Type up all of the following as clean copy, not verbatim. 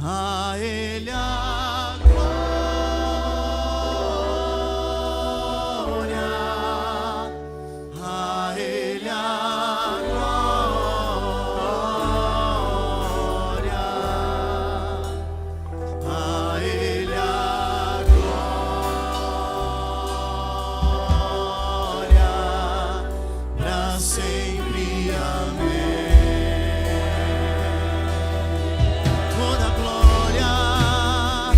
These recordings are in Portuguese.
A Ele a glória, a Ele a glória, a Ele a glória, pra sempre, amém. Toda glória a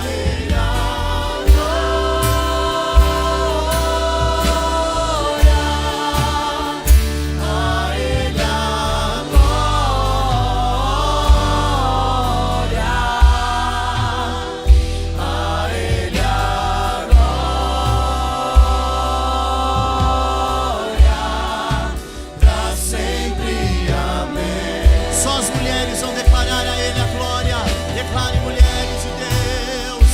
Ele a glória, a Ele a glória, a Ele a glória, pra sempre, amém. Só as mulheres vão declarar a Ele a glória. Declare, mulheres de Deus.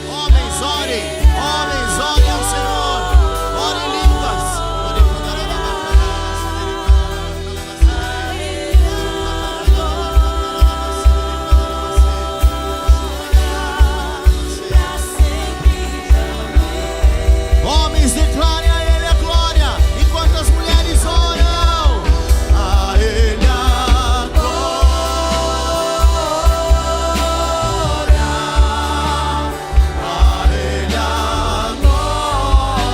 Homens, orem ao Senhor. Orem em línguas. Homens, declarem a Ele a glória, enquanto as mulheres oram. A Ele a glória, a Ele a glória,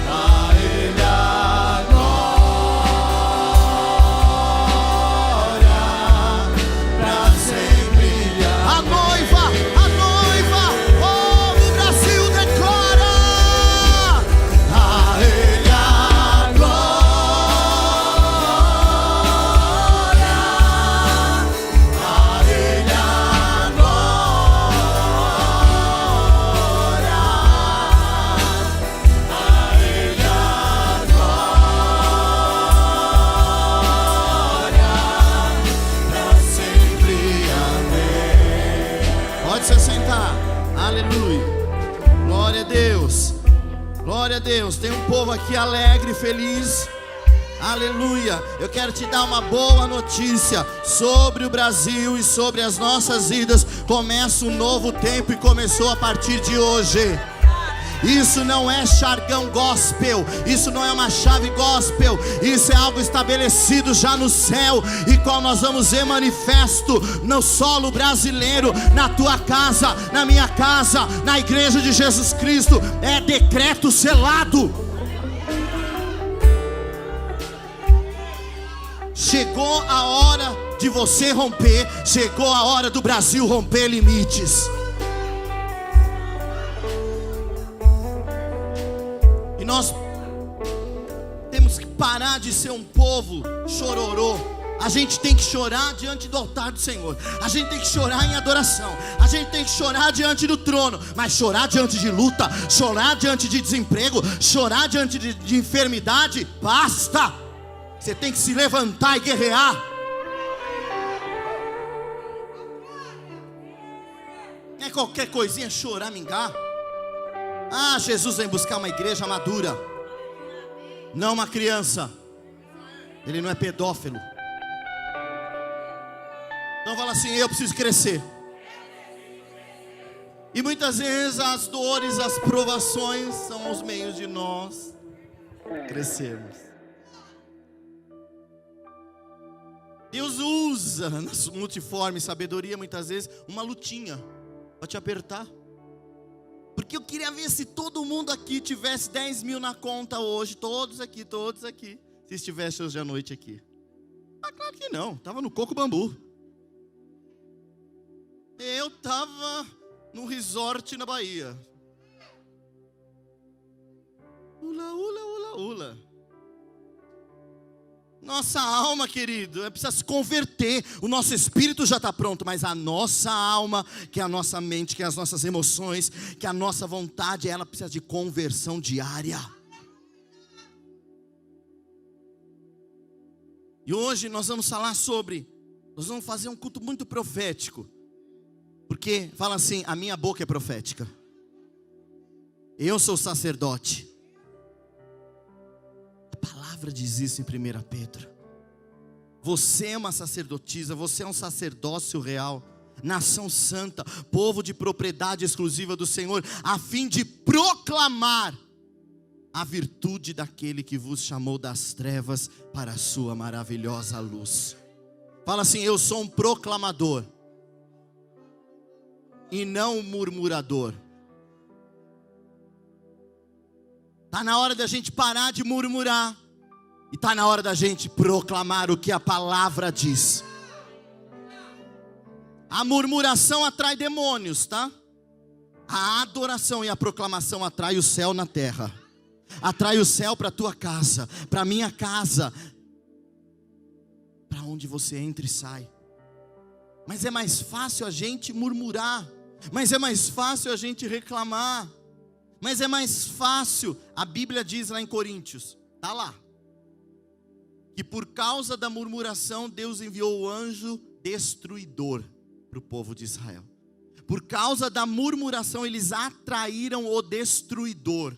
a Ele a glória, pra sempre. A noiva, oh, o Brasil declara. A Ele a glória, a Ele a glória, a Ele a glória, pra sempre, amém. Pode se sentar. Aleluia. Glória a Deus. Glória a Deus. Tem um povo aqui alegre, feliz. Aleluia. Eu quero te dar uma boa notícia sobre o Brasil e sobre as nossas vidas. Começa um novo tempo e começou a partir de hoje. Isso não é jargão gospel, isso não é uma chave gospel, isso é algo estabelecido já no céu, e qual nós vamos ver manifesto no solo brasileiro, na tua casa, na minha casa, na igreja de Jesus Cristo. É decreto selado. Chegou a hora de você romper, chegou a hora do Brasil romper limites. E nós temos que parar de ser um povo chororô. A gente tem que chorar diante do altar do Senhor. A gente tem que chorar em adoração. A gente tem que chorar diante do trono. Mas chorar diante de luta, chorar diante de desemprego, chorar diante de enfermidade, basta. Você tem que se levantar e guerrear. Não é qualquer coisinha choramingar. Ah, Jesus vem buscar uma igreja madura, não uma criança. Ele não é pedófilo. Então fala assim: eu preciso crescer. E muitas vezes as dores, as provações são os meios de nós crescermos. Deus usa na multiforme sabedoria muitas vezes uma lutinha para te apertar. Porque eu queria ver se todo mundo aqui tivesse 10 mil na conta hoje. Todos aqui. Se estivesse hoje à noite aqui. Ah, claro que não, estava no coco bambu. Eu estava no resort na Bahia. Ula, ula, ula, ula. Nossa alma, querido, precisa se converter. O nosso espírito já está pronto, mas a nossa alma, que é a nossa mente, que é as nossas emoções, que é a nossa vontade, ela precisa de conversão diária. E hoje nós vamos falar nós vamos fazer um culto muito profético. Porque fala assim: a minha boca é profética. Eu sou sacerdote. A palavra diz isso em 1 Pedro. Você é uma sacerdotisa, você é um sacerdócio real, nação santa, povo de propriedade exclusiva do Senhor, a fim de proclamar a virtude daquele que vos chamou das trevas para a sua maravilhosa luz. Fala assim: eu sou um proclamador e não um murmurador. Está na hora da gente parar de murmurar, e está na hora da gente proclamar o que a palavra diz. A murmuração atrai demônios, tá? A adoração e a proclamação atrai o céu na terra. Atrai o céu para a tua casa, para a minha casa, para onde você entra e sai. Mas é mais fácil a gente murmurar, mas é mais fácil a gente reclamar, mas é mais fácil. A Bíblia diz lá em Coríntios, está lá, que por causa da murmuração Deus enviou o anjo destruidor para o povo de Israel. Por causa da murmuração eles atraíram o destruidor.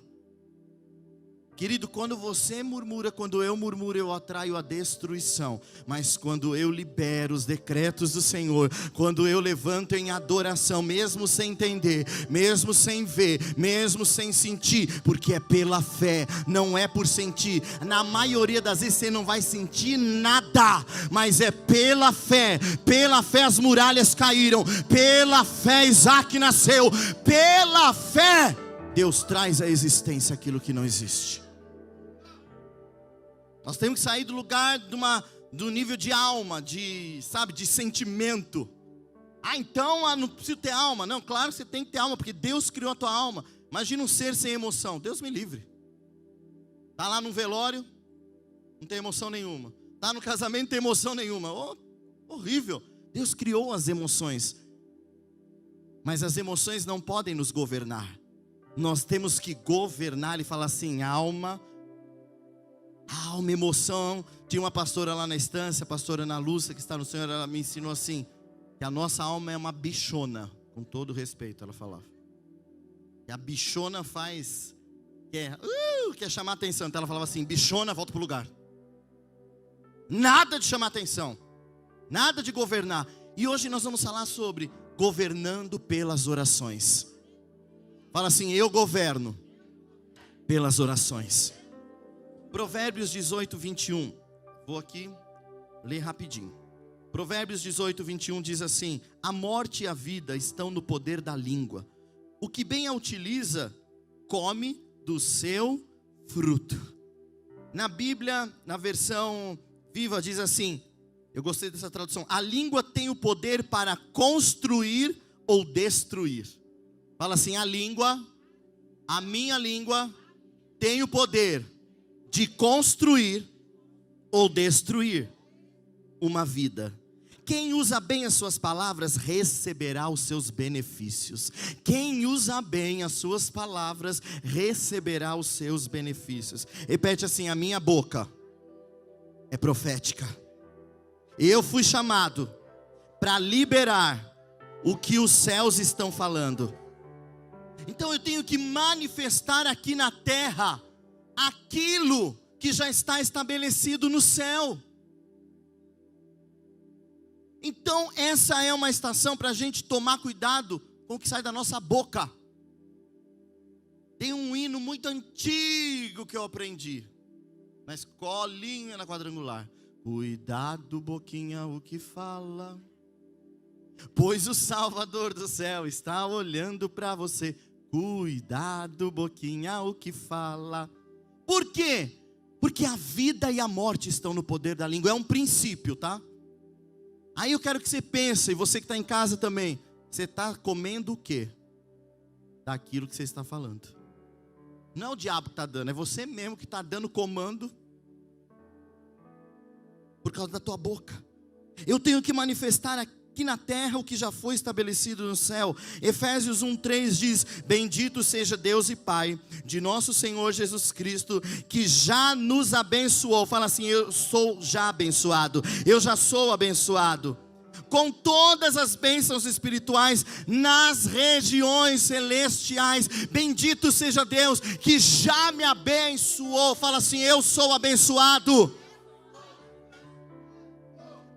Querido, quando você murmura, quando eu murmuro, eu atraio a destruição. Mas quando eu libero os decretos do Senhor, quando eu levanto em adoração, mesmo sem entender, mesmo sem ver, mesmo sem sentir, porque é pela fé, não é por sentir. Na maioria das vezes você não vai sentir nada, mas é pela fé. Pela fé as muralhas caíram, pela fé Isaac nasceu, pela fé Deus traz à existência aquilo que não existe. Nós temos que sair do lugar do nível de alma, de sentimento. Então não preciso ter alma. Não, claro que você tem que ter alma, porque Deus criou a tua alma. Imagina um ser sem emoção. Deus me livre. Está lá no velório, não tem emoção nenhuma. Está no casamento, não tem emoção nenhuma. Oh, horrível. Deus criou as emoções. Mas as emoções não podem nos governar. Nós temos que governar e falar assim: alma, emoção. Tinha uma pastora lá na estância, a pastora Ana Lúcia, que está no Senhor, ela me ensinou assim, que a nossa alma é uma bichona, com todo respeito ela falava. E a bichona quer chamar atenção. Então ela falava assim: bichona, volta para o lugar. Nada de chamar atenção, nada de governar. E hoje nós vamos falar sobre governando pelas orações. Fala assim: eu governo pelas orações. Provérbios 18, 21. Vou aqui ler rapidinho. Provérbios 18, 21 diz assim: a morte e a vida estão no poder da língua. O que bem a utiliza, come do seu fruto. Na Bíblia, na versão Viva, diz assim, eu gostei dessa tradução: a língua tem o poder para construir ou destruir. Fala assim: a minha língua tem o poder de construir ou destruir uma vida. Quem usa bem as suas palavras receberá os seus benefícios. Quem usa bem as suas palavras receberá os seus benefícios. Repete assim: a minha boca é profética. Eu fui chamado para liberar o que os céus estão falando. Então eu tenho que manifestar aqui na terra aquilo que já está estabelecido no céu. Então essa é uma estação para a gente tomar cuidado com o que sai da nossa boca. Tem um hino muito antigo que eu aprendi na escolinha, na quadrangular. Cuidado, boquinha, o que fala, pois o Salvador do céu está olhando para você. Cuidado, boquinha, o que fala. Por quê? Porque a vida e a morte estão no poder da língua. É um princípio, tá? Aí eu quero que você pense, e você que está em casa também, você está comendo o quê? Daquilo que você está falando. Não é o diabo que está dando, é você mesmo que está dando comando por causa da tua boca. Eu tenho que manifestar aqui na terra o que já foi estabelecido no céu. Efésios 1:3 diz: bendito seja Deus e Pai de nosso Senhor Jesus Cristo, que já nos abençoou. Fala assim: eu sou já abençoado, eu já sou abençoado. com todas as bênçãos espirituais nas regiões celestiais. Bendito seja Deus que já me abençoou. Fala assim: eu sou abençoado.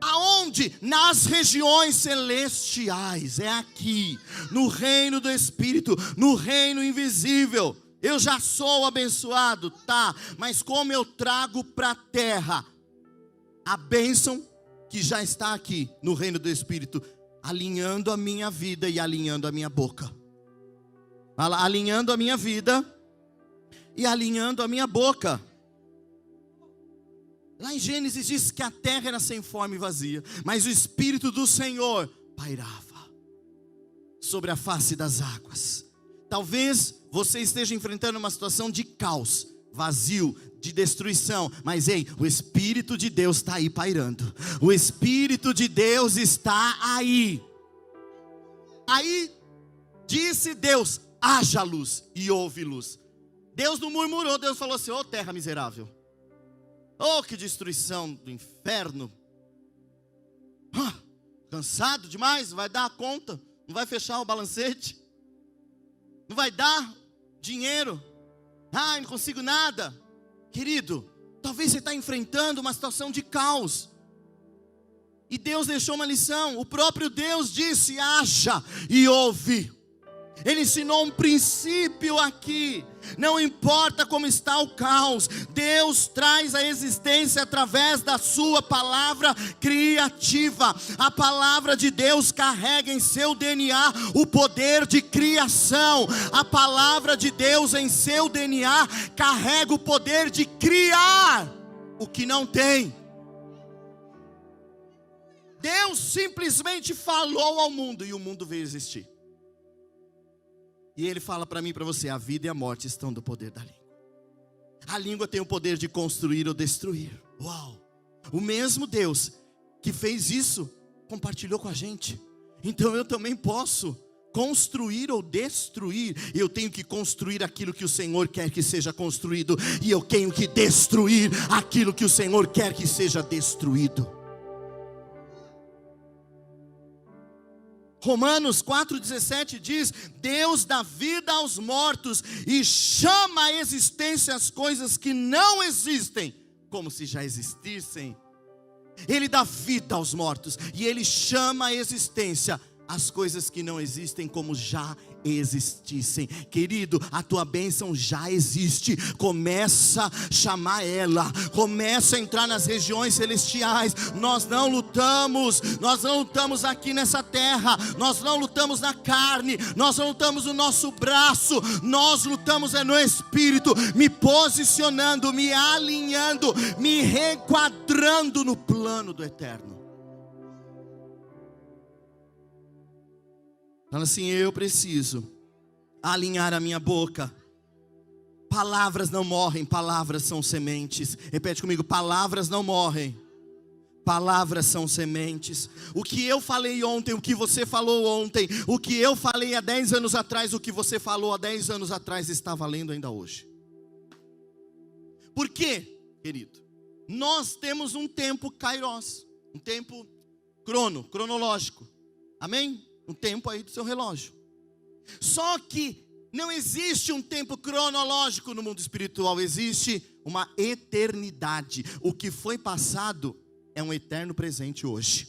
Aonde? Nas regiões celestiais. É aqui, no reino do Espírito, no reino invisível. Eu já sou abençoado, tá? Mas como eu trago para a terra a bênção que já está aqui no reino do Espírito, alinhando a minha vida e alinhando a minha boca. Alinhando a minha vida e alinhando a minha boca. Lá em Gênesis diz que a terra era sem forma e vazia, mas o Espírito do Senhor pairava sobre a face das águas. Talvez você esteja enfrentando uma situação de caos, vazio, de destruição, mas ei, o Espírito de Deus está aí pairando. O Espírito de Deus está aí. Aí disse Deus: haja luz, e houve luz. Deus não murmurou, Deus falou assim: ô terra miserável, oh que destruição do inferno, cansado demais, não vai dar conta, não vai fechar o balancete, não vai dar dinheiro, não consigo nada. Querido, talvez você está enfrentando uma situação de caos, e Deus deixou uma lição. O próprio Deus disse: haja, e houve. Ele ensinou um princípio aqui. Não importa como está o caos, Deus traz a existência através da sua palavra criativa. A palavra de Deus carrega em seu DNA o poder de criação. A palavra de Deus em seu DNA carrega o poder de criar o que não tem. Deus simplesmente falou ao mundo e o mundo veio existir. E Ele fala para mim e para você: a vida e a morte estão no poder da língua. A língua tem o poder de construir ou destruir. Uau! O mesmo Deus que fez isso compartilhou com a gente. Então eu também posso construir ou destruir. Eu tenho que construir aquilo que o Senhor quer que seja construído, e eu tenho que destruir aquilo que o Senhor quer que seja destruído. Romanos 4,17 diz: Deus dá vida aos mortos e chama à existência as coisas que não existem como se já existissem. Ele dá vida aos mortos e Ele chama à existência as coisas que não existem como já existissem. Querido, a tua bênção já existe. Começa a chamar ela, começa a entrar nas regiões celestiais. Nós não lutamos aqui nessa terra, nós não lutamos na carne, nós não lutamos no nosso braço, nós lutamos no Espírito, me posicionando, me alinhando, me reenquadrando no plano do eterno. Fala assim: eu preciso alinhar a minha boca. Palavras não morrem, palavras são sementes. Repete comigo: palavras não morrem, palavras são sementes. O que eu falei ontem, o que você falou ontem, o que eu falei há 10 anos atrás, o que você falou há 10 anos atrás está valendo ainda hoje. Por quê, querido? Nós temos um tempo kairos, um tempo cronológico. Amém? Um tempo aí do seu relógio. Só que não existe um tempo cronológico no mundo espiritual, existe uma eternidade. O que foi passado é um eterno presente hoje.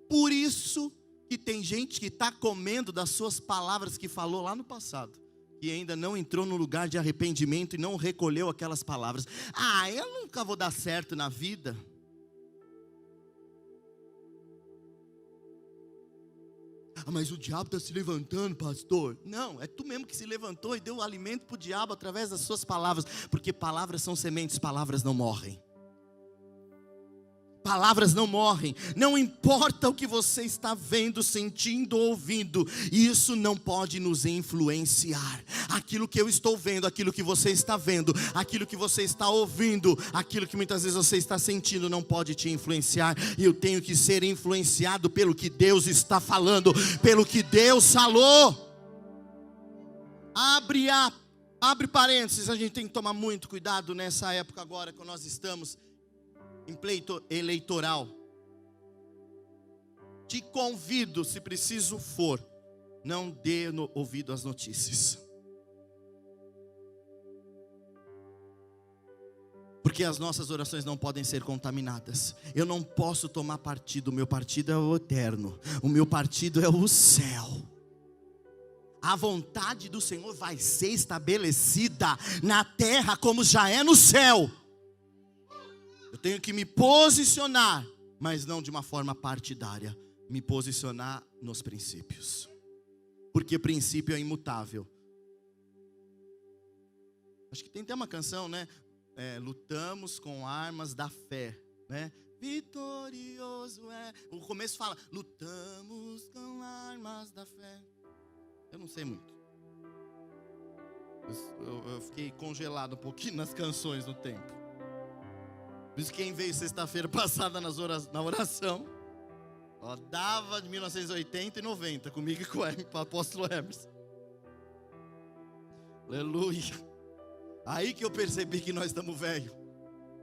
Por isso que tem gente que está comendo das suas palavras que falou lá no passado, e ainda não entrou no lugar de arrependimento e não recolheu aquelas palavras. Eu nunca vou dar certo na vida. Mas o diabo está se levantando, pastor. Não, é tu mesmo que se levantou e deu alimento para o diabo através das suas palavras. Porque palavras são sementes, palavras não morrem. Palavras não morrem. Não importa o que você está vendo, sentindo ou ouvindo, isso não pode nos influenciar. Aquilo que eu estou vendo, aquilo que você está vendo, aquilo que você está ouvindo, aquilo que muitas vezes você está sentindo, não pode te influenciar. E eu tenho que ser influenciado pelo que Deus está falando, pelo que Deus falou. Abre parênteses. A gente tem que tomar muito cuidado nessa época agora que nós estamos em pleito eleitoral. te convido, se preciso for, não dê ouvido às notícias. Porque as nossas orações não podem ser contaminadas. Eu não posso tomar partido. O meu partido é o eterno. O meu partido é o céu. A vontade do Senhor vai ser estabelecida na terra como já é no céu. Eu tenho que me posicionar, mas não de uma forma partidária. Me posicionar nos princípios. Porque princípio é imutável. Acho que tem até uma canção, né? Lutamos com armas da fé, né? Vitorioso é. O começo fala, lutamos com armas da fé. Eu não sei muito. Eu fiquei congelado um pouquinho nas canções no tempo. Por isso quem veio sexta-feira passada na oração, dava de 1980 e 90 comigo e com o apóstolo Emerson. Aleluia. Aí que eu percebi que nós estamos velhos.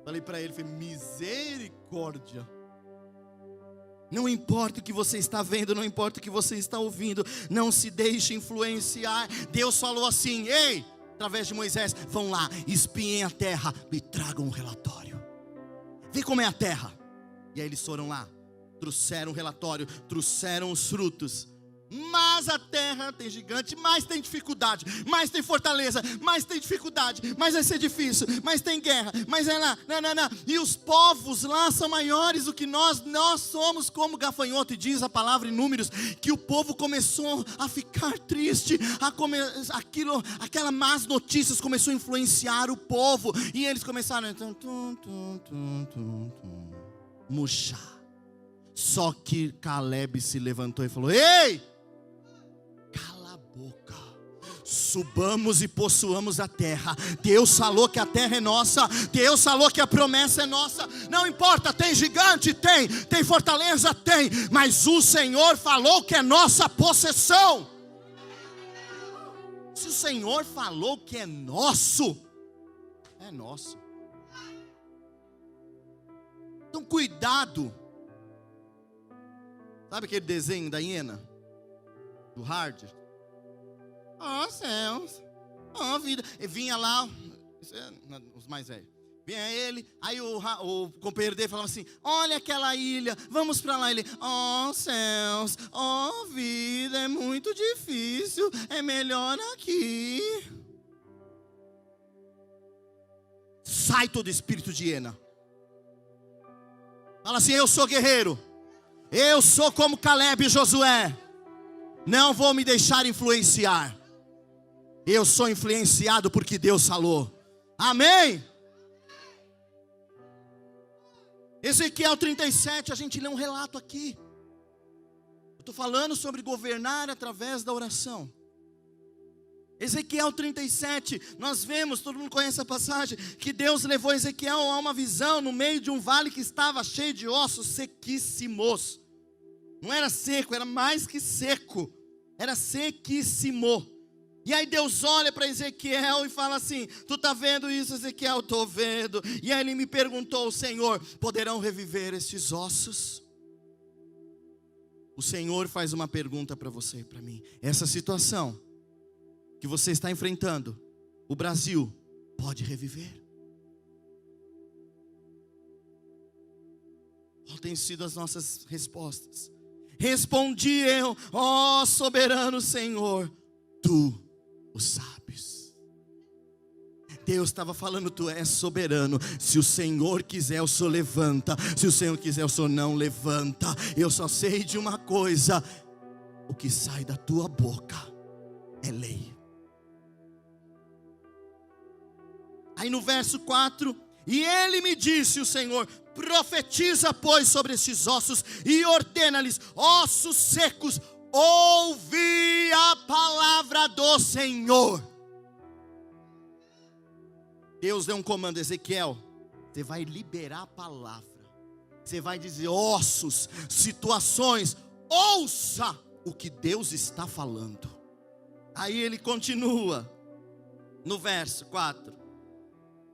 Falei para ele, misericórdia. Não importa o que você está vendo, não importa o que você está ouvindo, não se deixe influenciar. Deus falou assim, ei, através de Moisés, vão lá, espiem a terra, me tragam um relatório. Vê como é a terra. E aí eles foram lá, trouxeram um relatório, trouxeram os frutos. Mas a terra tem gigante, mas tem dificuldade, mas tem fortaleza, mas tem dificuldade, mas vai ser difícil, mas tem guerra, mas é lá, não. E os povos lá são maiores do que nós somos como gafanhoto. E diz a palavra em Números que o povo começou a ficar triste, aquelas más notícias começou a influenciar o povo, e eles começaram a murchar. Só que Caleb se levantou e falou, ei! Boca. Subamos e possuamos a terra. Deus falou que a terra é nossa. Deus falou que a promessa é nossa. Não importa, tem gigante? Tem fortaleza? Tem. Mas o Senhor falou que é nossa possessão. Se o Senhor falou que é nosso, é nosso. Então cuidado. Sabe aquele desenho da hiena? Do Hard? Céus, vida. E vinha lá, os mais velhos. Vinha ele, aí o companheiro dele falava assim, olha aquela ilha, vamos para lá. Ele, céus, vida, é muito difícil, é melhor aqui. Sai todo espírito de hiena. Fala assim, eu sou guerreiro. Eu sou como Caleb e Josué. Não vou me deixar influenciar. Eu sou influenciado porque Deus falou. Amém? Ezequiel 37, a gente lê um relato aqui. Eu estou falando sobre governar através da oração. Ezequiel 37, nós vemos, todo mundo conhece a passagem, que Deus levou Ezequiel a uma visão no meio de um vale que estava cheio de ossos sequíssimos. Não era seco, era mais que seco. Era sequíssimo. E aí Deus olha para Ezequiel e fala assim, tu está vendo isso, Ezequiel? Estou vendo. E aí ele me perguntou, Senhor, poderão reviver estes ossos? O Senhor faz uma pergunta para você e para mim. Essa situação que você está enfrentando, o Brasil pode reviver? Qual tem sido as nossas respostas? Respondi eu, ó soberano Senhor, tu o sabes. Deus estava falando, tu és soberano. Se o Senhor quiser, o Senhor levanta. Se o Senhor quiser, o Senhor não levanta. Eu só sei de uma coisa: o que sai da tua boca é lei. Aí no verso 4, e ele me disse, o Senhor, profetiza pois sobre estes ossos e ordena-lhes, ossos secos, ouvi a palavra do Senhor. Deus deu um comando, Ezequiel, você vai liberar a palavra. Você vai dizer, ossos, situações, ouça o que Deus está falando. Aí ele continua, no verso 4.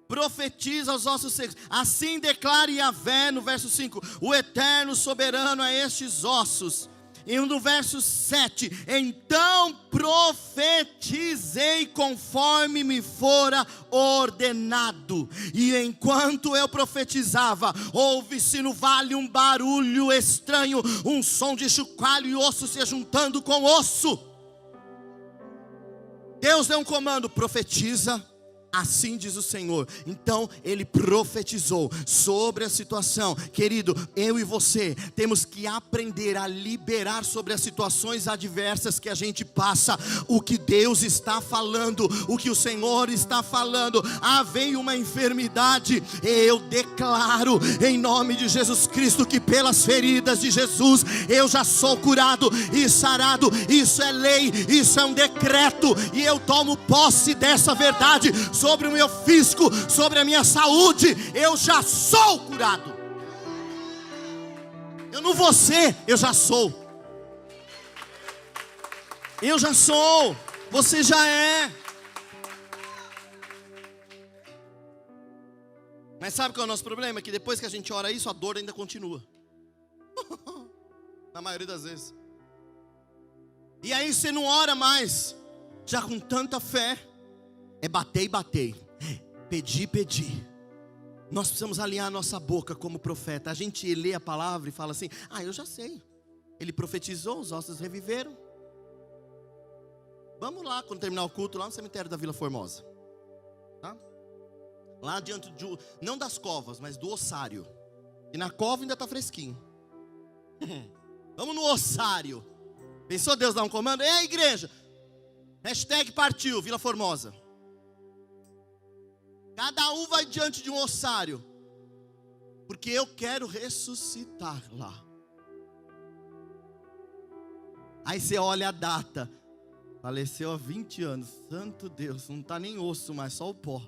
profetiza aos ossos secos. Assim declara Yahvé, no verso 5, o eterno soberano a estes ossos. E no verso 7, então profetizei conforme me fora ordenado. E enquanto eu profetizava, ouve-se no vale um barulho estranho, um som de chocalho e osso se juntando com osso. Deus deu um comando: profetiza. Assim diz o Senhor. Então ele profetizou sobre a situação. Querido, eu e você temos que aprender a liberar sobre as situações adversas que a gente passa o que Deus está falando, o que o Senhor está falando. Veio uma enfermidade, eu declaro em nome de Jesus Cristo que pelas feridas de Jesus eu já sou curado e sarado. Isso é lei, isso é um decreto, e eu tomo posse dessa verdade sobre o meu físico, sobre a minha saúde. Eu já sou curado. Eu não vou ser, eu já sou. Eu já sou. Você já é. Mas sabe qual é o nosso problema? É que depois que a gente ora isso, a dor ainda continua. Na maioria das vezes. E aí você não ora mais, já com tanta fé. É bater e bater, pedir e pedir. Nós precisamos alinhar a nossa boca como profeta. A gente lê a palavra e fala assim: eu já sei. Ele profetizou, os ossos reviveram. Vamos lá, quando terminar o culto, lá no cemitério da Vila Formosa, tá? Lá diante não das covas, mas do ossário. E na cova ainda está fresquinho. Vamos no ossário. Pensou Deus dar um comando? Ei, igreja, hashtag partiu, Vila Formosa. Cada um vai diante de um ossário, porque eu quero ressuscitar lá. Aí você olha a data, faleceu há 20 anos. Santo Deus, não está nem osso mais, só o pó.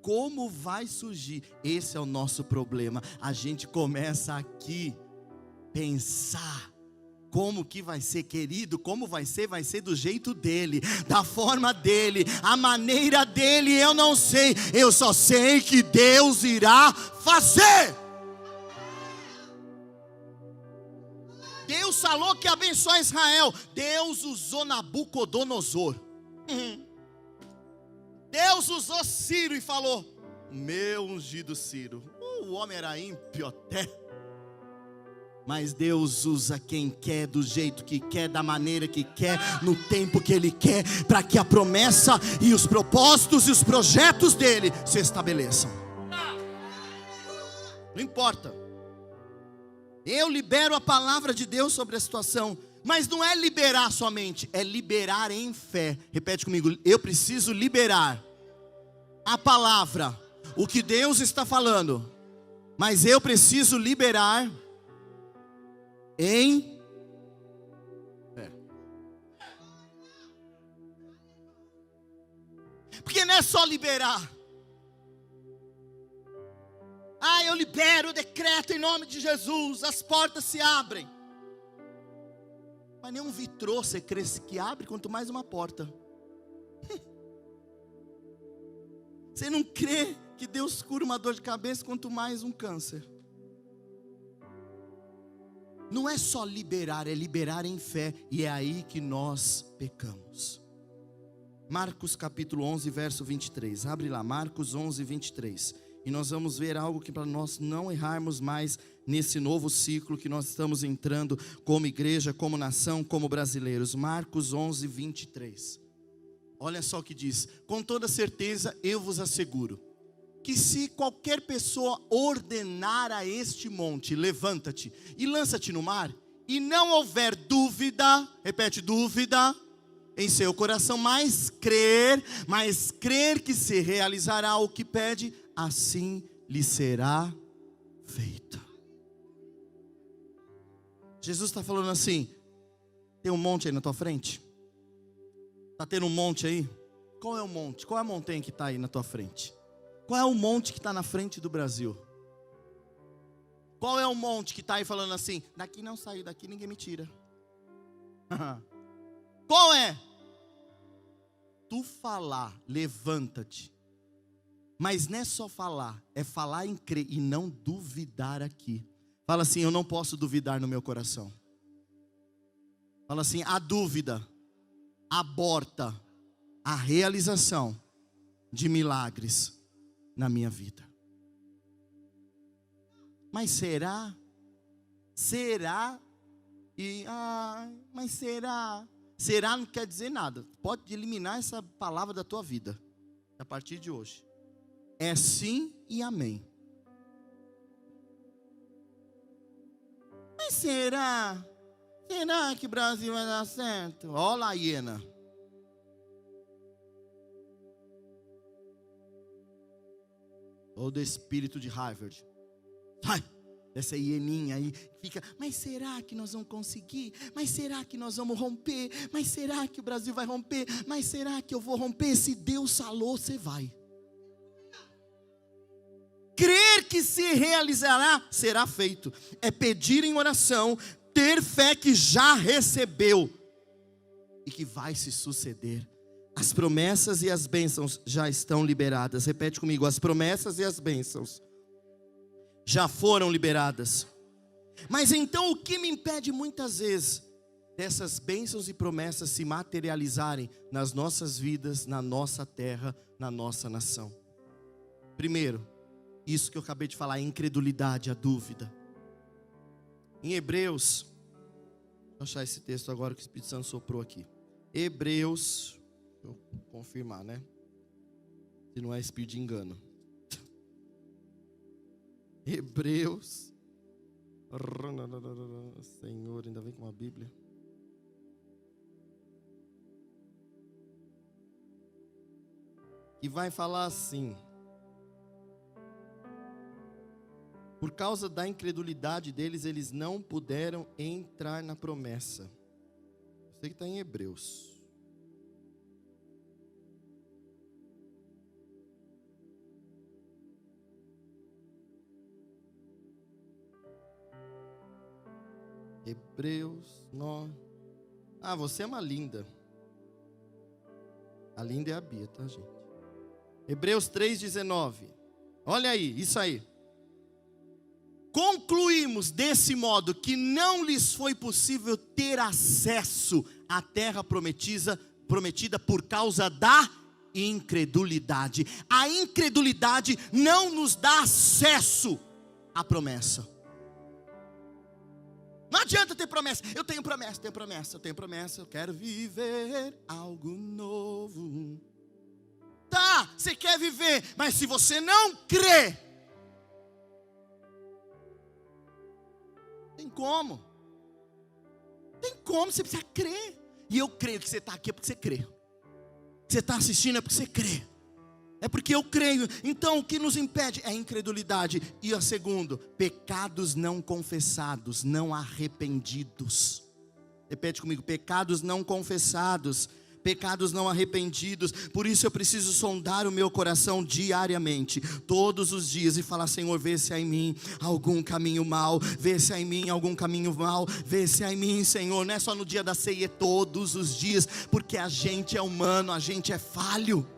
Como vai surgir? Esse é o nosso problema. A gente começa aqui pensar como que vai ser, querido. Como vai ser do jeito dele, da forma dele, a maneira dele. Eu não sei, eu só sei que Deus irá fazer. Deus falou que abençoa Israel. Deus usou Nabucodonosor. Deus usou Ciro e falou: meu ungido Ciro. O homem era ímpio até. Mas Deus usa quem quer, do jeito que quer, da maneira que quer, no tempo que Ele quer, para que a promessa e os propósitos e os projetos dEle se estabeleçam. Não importa. Eu libero a palavra de Deus sobre a situação, mas não é liberar somente, é liberar em fé. Repete comigo: eu preciso liberar a palavra, o que Deus está falando, mas eu preciso liberar em fé. Porque não é só liberar. Eu libero, decreto em nome de Jesus, as portas se abrem. Mas nem um vitrô você crê que abre, quanto mais uma porta. Você não crê que Deus cura uma dor de cabeça, quanto mais um câncer. Não é só liberar, é liberar em fé. E é aí que nós pecamos. Marcos capítulo 11, verso 23. Abre lá, Marcos 11, 23. E nós vamos ver algo que para nós não errarmos mais nesse novo ciclo que nós estamos entrando como igreja, como nação, como brasileiros. Marcos 11, 23. Olha só o que diz: com toda certeza eu vos asseguro que se qualquer pessoa ordenar a este monte, levanta-te e lança-te no mar, e não houver dúvida, repete, dúvida, em seu coração, mas crer que se realizará o que pede, assim lhe será feito. Jesus está falando assim: tem um monte aí na tua frente? Está tendo um monte aí? Qual é o monte? Qual é a montanha que está aí na tua frente? Qual é o monte que está na frente do Brasil? Qual é o monte que está aí falando assim: daqui não saio, daqui ninguém me tira? Qual é? Tu falar, levanta-te, Mas não é só falar, é falar em crer e não duvidar aqui. Fala assim, eu não posso duvidar no meu coração. Fala assim, a dúvida aborta a realização de milagres na minha vida. Mas será? Será? Mas será? Será não quer dizer nada. Pode eliminar essa palavra da tua vida a partir de hoje. É sim e amém. Mas será? Será que o Brasil vai dar certo? Olha lá a hiena. Ou do espírito de Harvard. Sai, essa hieninha aí fica, mas será que nós vamos conseguir? Mas será que nós vamos romper? Mas será que o Brasil vai romper? Mas será que eu vou romper? Se Deus falou, você vai. Crer que se realizará, será feito. É pedir em oração, ter fé que já recebeu e que vai se suceder. As promessas e as bênçãos já estão liberadas. Repete comigo, as promessas e as bênçãos já foram liberadas. Mas então o que me impede muitas vezes dessas bênçãos e promessas se materializarem nas nossas vidas, na nossa terra, na nossa nação? Primeiro, isso que eu acabei de falar, a incredulidade, a dúvida. Em Hebreus, vou achar esse texto agora que o Espírito Santo soprou aqui. Hebreus, deixa eu confirmar, né? Se não é espírito de engano. Hebreus. Senhor, ainda vem com uma Bíblia. Que vai falar assim: por causa da incredulidade deles, eles não puderam entrar na promessa. Eu sei que está em Hebreus. Hebreus 9. Você é uma linda. A linda é a Bia, tá, gente? Hebreus 3,19. Olha aí, isso aí. Concluímos desse modo que não lhes foi possível ter acesso à terra prometida por causa da incredulidade. A incredulidade não nos dá acesso à promessa. Não adianta ter promessa. Eu tenho promessa, eu quero viver algo novo. Tá, você quer viver, mas se você não crê, tem como, você precisa crer. E eu creio que você está aqui é porque você crê. Você está assistindo é porque você crê. É porque eu creio. Então o que nos impede é a incredulidade. E a segundo, pecados não confessados, não arrependidos. Repete comigo, pecados não confessados, pecados não arrependidos. Por isso eu preciso sondar o meu coração diariamente, todos os dias, e falar: Senhor, vê se há em mim algum caminho mau, vê se há em mim algum caminho mau, vê se há em mim, Senhor. Não é só no dia da ceia, é todos os dias, porque a gente é humano, a gente é falho.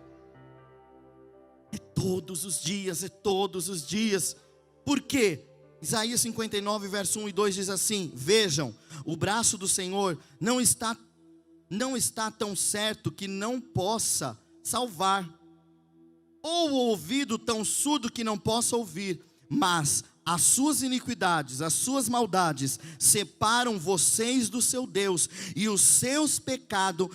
É todos os dias, é todos os dias. Por quê? Isaías 59, verso 1 e 2 diz assim: vejam, o braço do Senhor não está tão certo que não possa salvar, ou o ouvido tão surdo que não possa ouvir, mas as suas iniquidades, as suas maldades separam vocês do seu Deus, e os seus pecados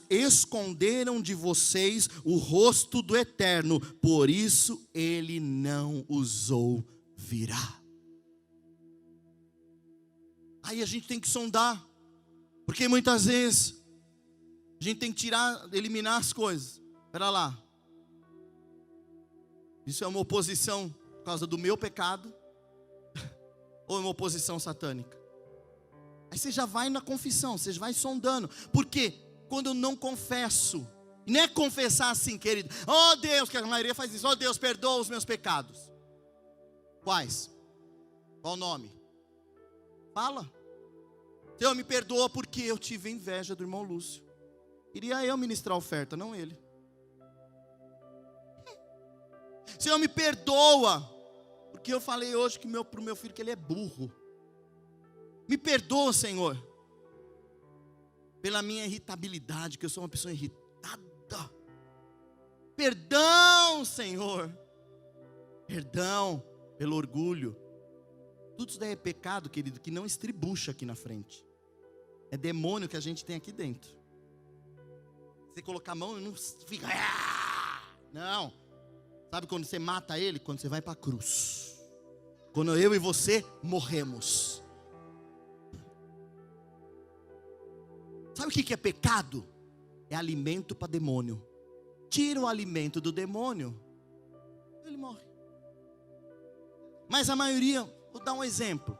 esconderam de vocês o rosto do Eterno, por isso ele não os ouvirá. Aí a gente tem que sondar, porque muitas vezes a gente tem que eliminar as coisas. Espera lá, isso é uma oposição por causa do meu pecado, ou é uma oposição satânica? Aí você já vai na confissão, você já vai sondando. Porque quando eu não confesso, e não é confessar assim, querido: oh Deus, que a maioria faz isso: oh Deus, perdoa os meus pecados. Quais? Qual o nome? Fala. Deus me perdoa porque eu tive inveja do irmão Lúcio. Queria eu ministrar a oferta, não ele. Senhor, me perdoa, porque eu falei hoje para o meu filho que ele é burro. Me perdoa, Senhor, pela minha irritabilidade, que eu sou uma pessoa irritada. Perdão, Senhor. Perdão pelo orgulho. Tudo isso daí é pecado, querido, que não estribucha aqui na frente. É demônio que a gente tem aqui dentro. Você colocar a mão e não fica... Não. Sabe quando você mata ele? Quando você vai para a cruz. Quando eu e você morremos. Sabe o que é pecado? É alimento para demônio. Tira o alimento do demônio, ele morre. Mas a maioria, vou dar um exemplo.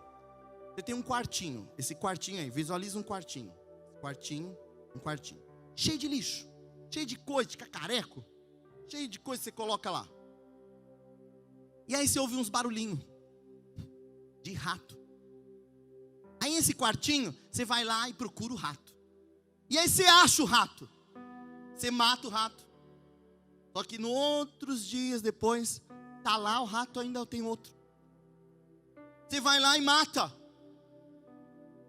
Você tem um quartinho. Esse quartinho aí, visualiza um quartinho. Um quartinho. Cheio de lixo. Cheio de coisa, de cacareco. Cheio de coisa que você coloca lá. E aí você ouve uns barulhinhos de rato. Aí esse quartinho, você vai lá e procura o rato. E aí você acha o rato. Você mata o rato. Só que no outros dias depois, tá lá o rato, ainda tem outro. Você vai lá e mata.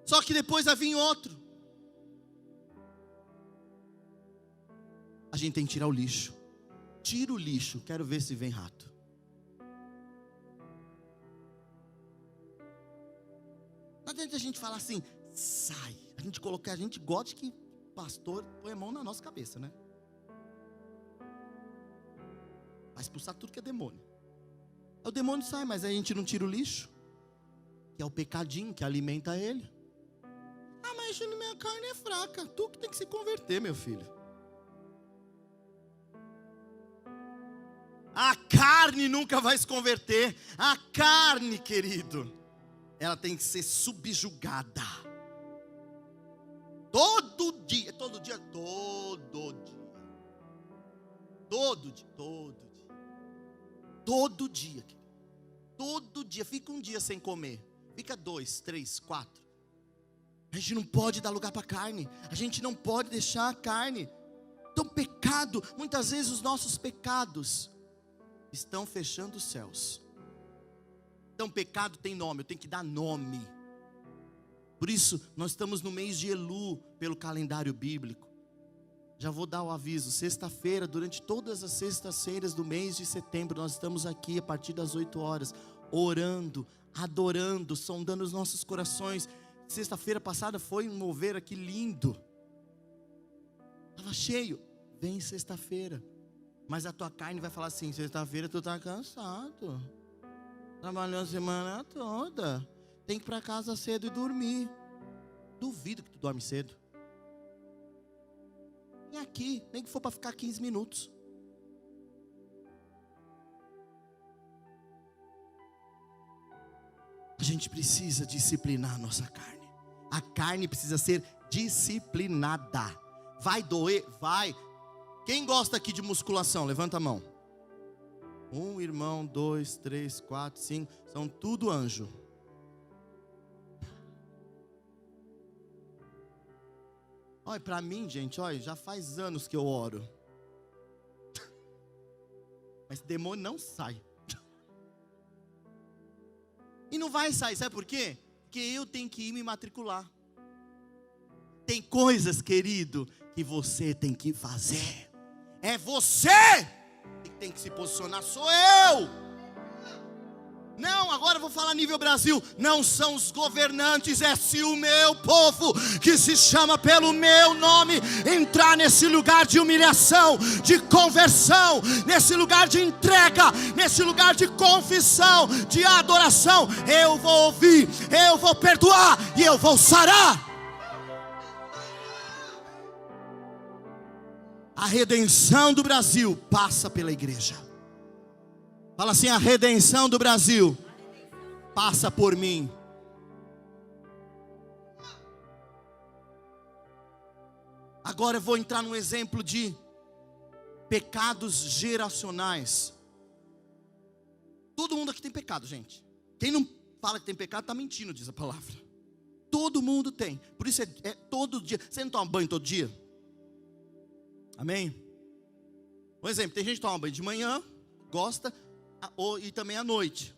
Só que depois vai vir outro. A gente tem que tirar o lixo. Tira o lixo, quero ver se vem rato. Não adianta a gente falar assim, sai. A gente gosta que o pastor põe a mão na nossa cabeça, né? Vai expulsar tudo que é demônio. O demônio sai, mas a gente não tira o lixo, que é o pecadinho que alimenta ele. Ah, mas minha carne é fraca. Tu que tem que se converter, meu filho. A carne nunca vai se converter. A carne, querido, ela tem que ser subjugada. Todo dia. Todo dia. Fica um dia sem comer. Fica 2, 3, 4. A gente não pode dar lugar para a carne. A gente não pode deixar a carne. Então pecado, muitas vezes os nossos pecados estão fechando os céus. Então pecado tem nome, eu tenho que dar nome. Por isso nós estamos no mês de Elu, pelo calendário bíblico. Já vou dar o aviso, sexta-feira, durante todas as sextas-feiras do mês de setembro, nós estamos aqui a partir das 8 horas, orando, adorando, sondando os nossos corações. Sexta-feira passada foi um mover aqui lindo. Estava cheio. Vem sexta-feira. Mas a tua carne vai falar assim, sexta-feira tu está cansado. Trabalhou a semana toda. Tem que ir para casa cedo e dormir. Duvido que tu dorme cedo. Vem aqui, nem que for para ficar 15 minutos. A gente precisa disciplinar a nossa carne. A carne precisa ser disciplinada. Vai doer? Vai. Quem gosta aqui de musculação? Levanta a mão. 1 irmão, 2, 3, 4, 5. São tudo anjo. Olha, para mim, gente, olha, já faz anos que eu oro. Mas demônio não sai. E não vai sair, sabe por quê? Porque eu tenho que ir me matricular. Tem coisas, querido, que você tem que fazer. É você que tem que se posicionar, sou eu. Não, agora eu vou falar nível Brasil. Não são os governantes, é se o meu povo, que se chama pelo meu nome, entrar nesse lugar de humilhação, de conversão, nesse lugar de entrega, nesse lugar de confissão, de adoração, eu vou ouvir, eu vou perdoar e eu vou sarar. A redenção do Brasil passa pela igreja. Fala assim, a redenção do Brasil passa por mim. Agora eu vou entrar num exemplo de pecados geracionais. Todo mundo aqui tem pecado, gente. Quem não fala que tem pecado está mentindo, diz a palavra. Todo mundo tem. Por isso é todo dia. Você não toma banho todo dia? Amém? Um exemplo, tem gente que toma banho de manhã, gosta. E também à noite.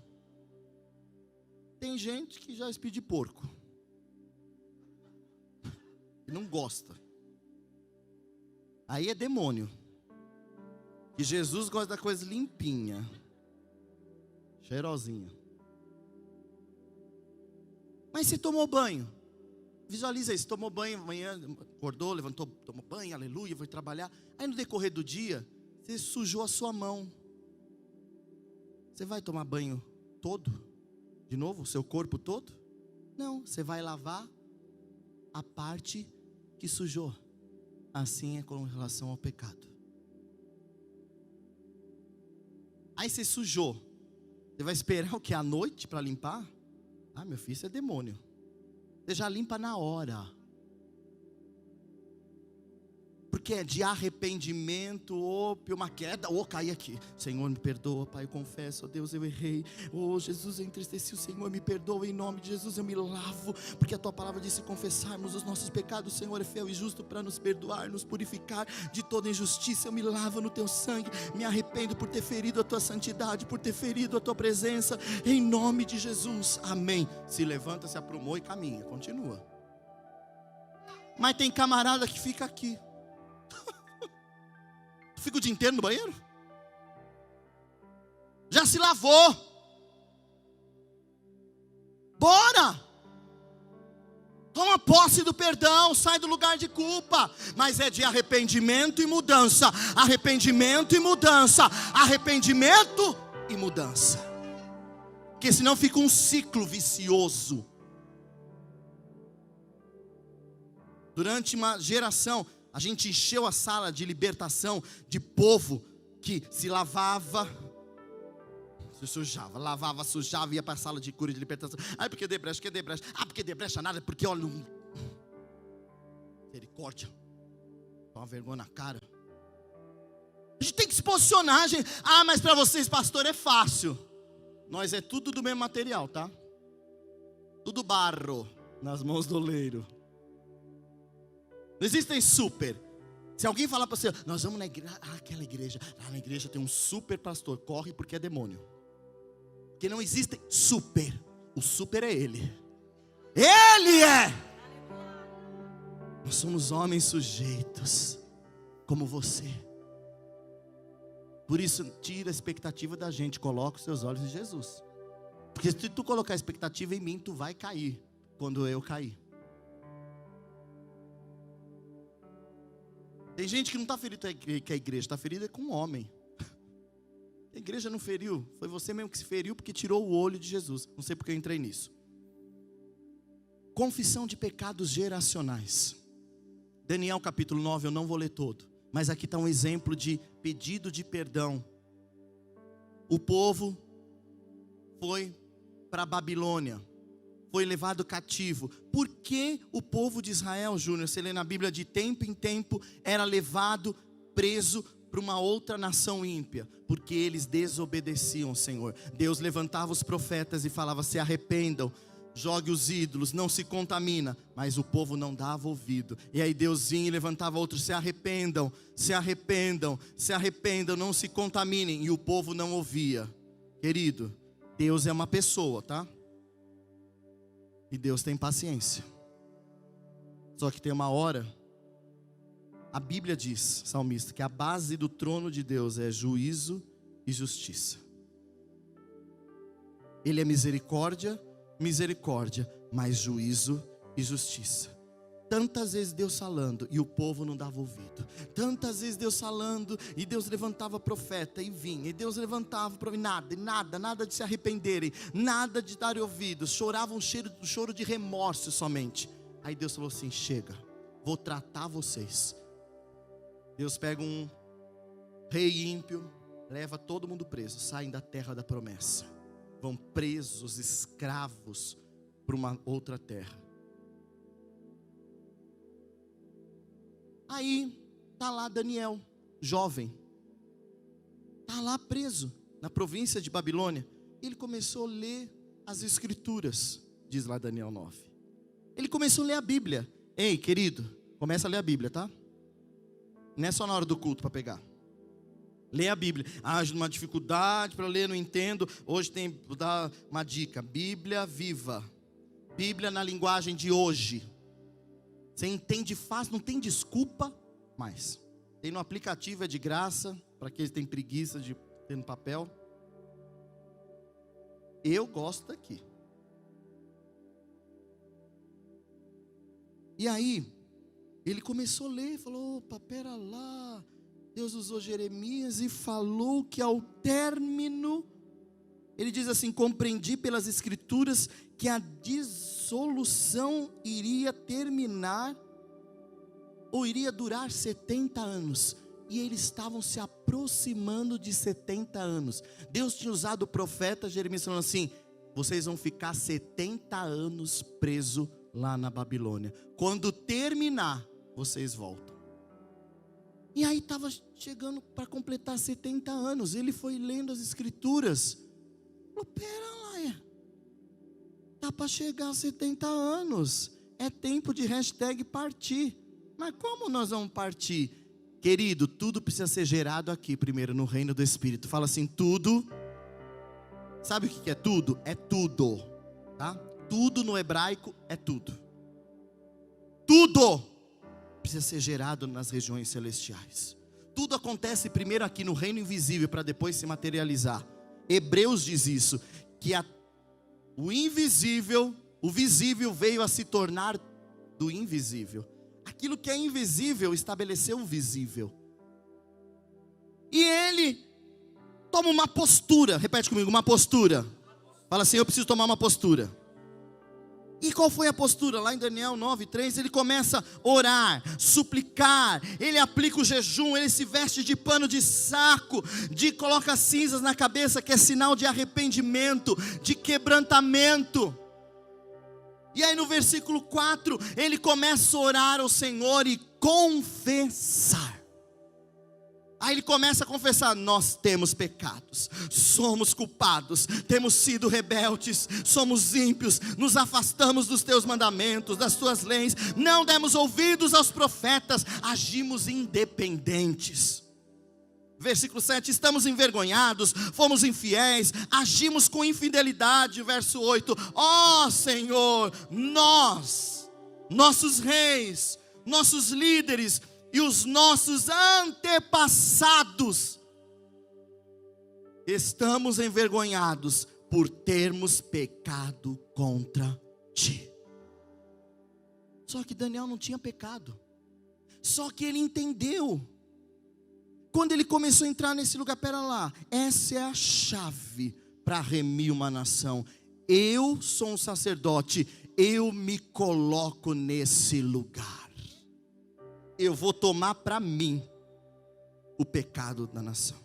Tem gente que já espia de porco. E não gosta. Aí é demônio. E Jesus gosta da coisa limpinha. Cheirosinha. Mas você tomou banho. Visualiza isso, tomou banho amanhã, acordou, levantou, tomou banho, aleluia, foi trabalhar. Aí no decorrer do dia, você sujou a sua mão. Você vai tomar banho todo? De novo, o seu corpo todo? Não, você vai lavar a parte que sujou. Assim é com relação ao pecado. Aí você sujou. Você vai esperar o que? À noite para limpar? Ah, meu filho, isso é demônio. Você já limpa na hora. Porque é de arrependimento, ou uma queda, ou cair aqui. Senhor, me perdoa, Pai, eu confesso, ó Deus, eu errei. Oh, Jesus, eu entristeci o Senhor, me perdoa, em nome de Jesus eu me lavo. Porque a Tua palavra diz, se confessarmos os nossos pecados, o Senhor é fiel e justo para nos perdoar, nos purificar de toda injustiça. Eu me lavo no Teu sangue, me arrependo por ter ferido a Tua santidade, por ter ferido a Tua presença, em nome de Jesus, amém. Se levanta, se aprumou e caminha, continua. Mas tem camarada que fica aqui. Fica o dia inteiro no banheiro? Já se lavou? Bora! Toma posse do perdão, sai do lugar de culpa. Mas é de arrependimento e mudança. Arrependimento e mudança. Arrependimento e mudança. Porque senão fica um ciclo vicioso. Durante uma geração, a gente encheu a sala de libertação de povo que se lavava, se sujava, lavava, sujava, ia para a sala de cura de libertação. Ah, porque debrecha, Ah, porque debrecha nada, porque olha, misericórdia, dá uma vergonha na cara. A gente tem que se posicionar, gente. Ah, mas para vocês, pastor, é fácil. Nós é tudo do mesmo material, tá? Tudo barro nas mãos do oleiro. Não existem super. Se alguém falar para você, nós vamos na igreja, aquela igreja, lá na igreja tem um super pastor, corre porque é demônio. Porque não existe super. O super é Ele. Ele é. Nós somos homens sujeitos, como você. Por isso, tira a expectativa da gente, coloca os seus olhos em Jesus. Porque se tu colocar a expectativa em mim, tu vai cair quando eu cair. Tem gente que não está ferida com a igreja, está ferida com um homem. A igreja não feriu, foi você mesmo que se feriu porque tirou o olho de Jesus. Não sei porque eu entrei nisso. Confissão de pecados geracionais. Daniel capítulo 9, eu não vou ler todo. Mas aqui está um exemplo de pedido de perdão. O povo foi para a Babilônia. Foi levado cativo. Por que o povo de Israel, Júnior, você lê na Bíblia, de tempo em tempo era levado preso para uma outra nação ímpia? Porque eles desobedeciam ao Senhor. Deus levantava os profetas e falava, se arrependam, jogue os ídolos, não se contamina. Mas o povo não dava ouvido. E aí Deus vinha e levantava outros, se arrependam, se arrependam, se arrependam, não se contaminem. E o povo não ouvia. Querido, Deus é uma pessoa, tá? E Deus tem paciência. Só que tem uma hora, a Bíblia diz, salmista, que a base do trono de Deus é juízo e justiça. Ele é misericórdia, mas juízo e justiça. Tantas vezes Deus falando e o povo não dava ouvido. Tantas vezes Deus falando e Deus levantava profeta e vinha. E Deus levantava nada de se arrependerem, nada de dar ouvidos. Choravam choro de remorso somente. Aí Deus falou assim, chega, vou tratar vocês. Deus pega um rei ímpio, leva todo mundo preso, saem da terra da promessa. Vão presos, escravos, para uma outra terra. Aí, está lá Daniel, jovem. Está lá preso, na província de Babilônia. Ele começou a ler as escrituras, diz lá Daniel 9. Ele começou a ler a Bíblia. Ei, querido, começa a ler a Bíblia, tá? Não é só na hora do culto para pegar. Lê a Bíblia. Uma dificuldade para ler, não entendo. Hoje vou dar uma dica. Bíblia viva. Bíblia na linguagem de hoje. Você entende fácil, não tem desculpa mais. Tem no aplicativo, é de graça, para aqueles que têm preguiça de ter no papel. Eu gosto daqui. E aí, ele começou a ler, falou, opa, pera lá. Deus usou Jeremias e falou que ao término, ele diz assim, compreendi pelas escrituras que a dissolução iria terminar, ou iria durar 70 anos. E eles estavam se aproximando de 70 anos. Deus tinha usado o profeta Jeremias falando assim, vocês vão ficar 70 anos presos lá na Babilônia. Quando terminar, vocês voltam. E aí estava chegando para completar 70 anos. Ele foi lendo as escrituras. Falou, pera lá, dá para chegar a 70 anos. É tempo de #partir. Mas como nós vamos partir? Querido, tudo precisa ser gerado aqui primeiro, no reino do Espírito. Fala assim, tudo. Sabe o que é tudo? É tudo, tá? Tudo no hebraico é tudo. Tudo precisa ser gerado nas regiões celestiais. Tudo acontece primeiro aqui no reino invisível, para depois se materializar. Hebreus diz isso, que o invisível, o visível veio a se tornar do invisível. Aquilo que é invisível estabeleceu o visível. E ele toma uma postura, repete comigo, uma postura. Fala assim, eu preciso tomar uma postura. E qual foi a postura? Lá em Daniel 9:3, ele começa a orar, suplicar, ele aplica o jejum, ele se veste de pano de saco, coloca cinzas na cabeça, que é sinal de arrependimento, de quebrantamento. E aí no versículo 4, ele começa a orar ao Senhor e confessar. Aí ele começa a confessar, nós temos pecados, somos culpados, temos sido rebeldes, somos ímpios, nos afastamos dos teus mandamentos, das tuas leis, não demos ouvidos aos profetas, agimos independentes. Versículo 7, estamos envergonhados, fomos infiéis, agimos com infidelidade. Verso 8, ó Senhor, nossos reis, nossos líderes e os nossos antepassados, estamos envergonhados por termos pecado contra ti. Só que Daniel não tinha pecado, só que ele entendeu. Quando ele começou a entrar nesse lugar, pera lá, essa é a chave para remir uma nação. Eu sou um sacerdote, eu me coloco nesse lugar. Eu vou tomar para mim o pecado da nação,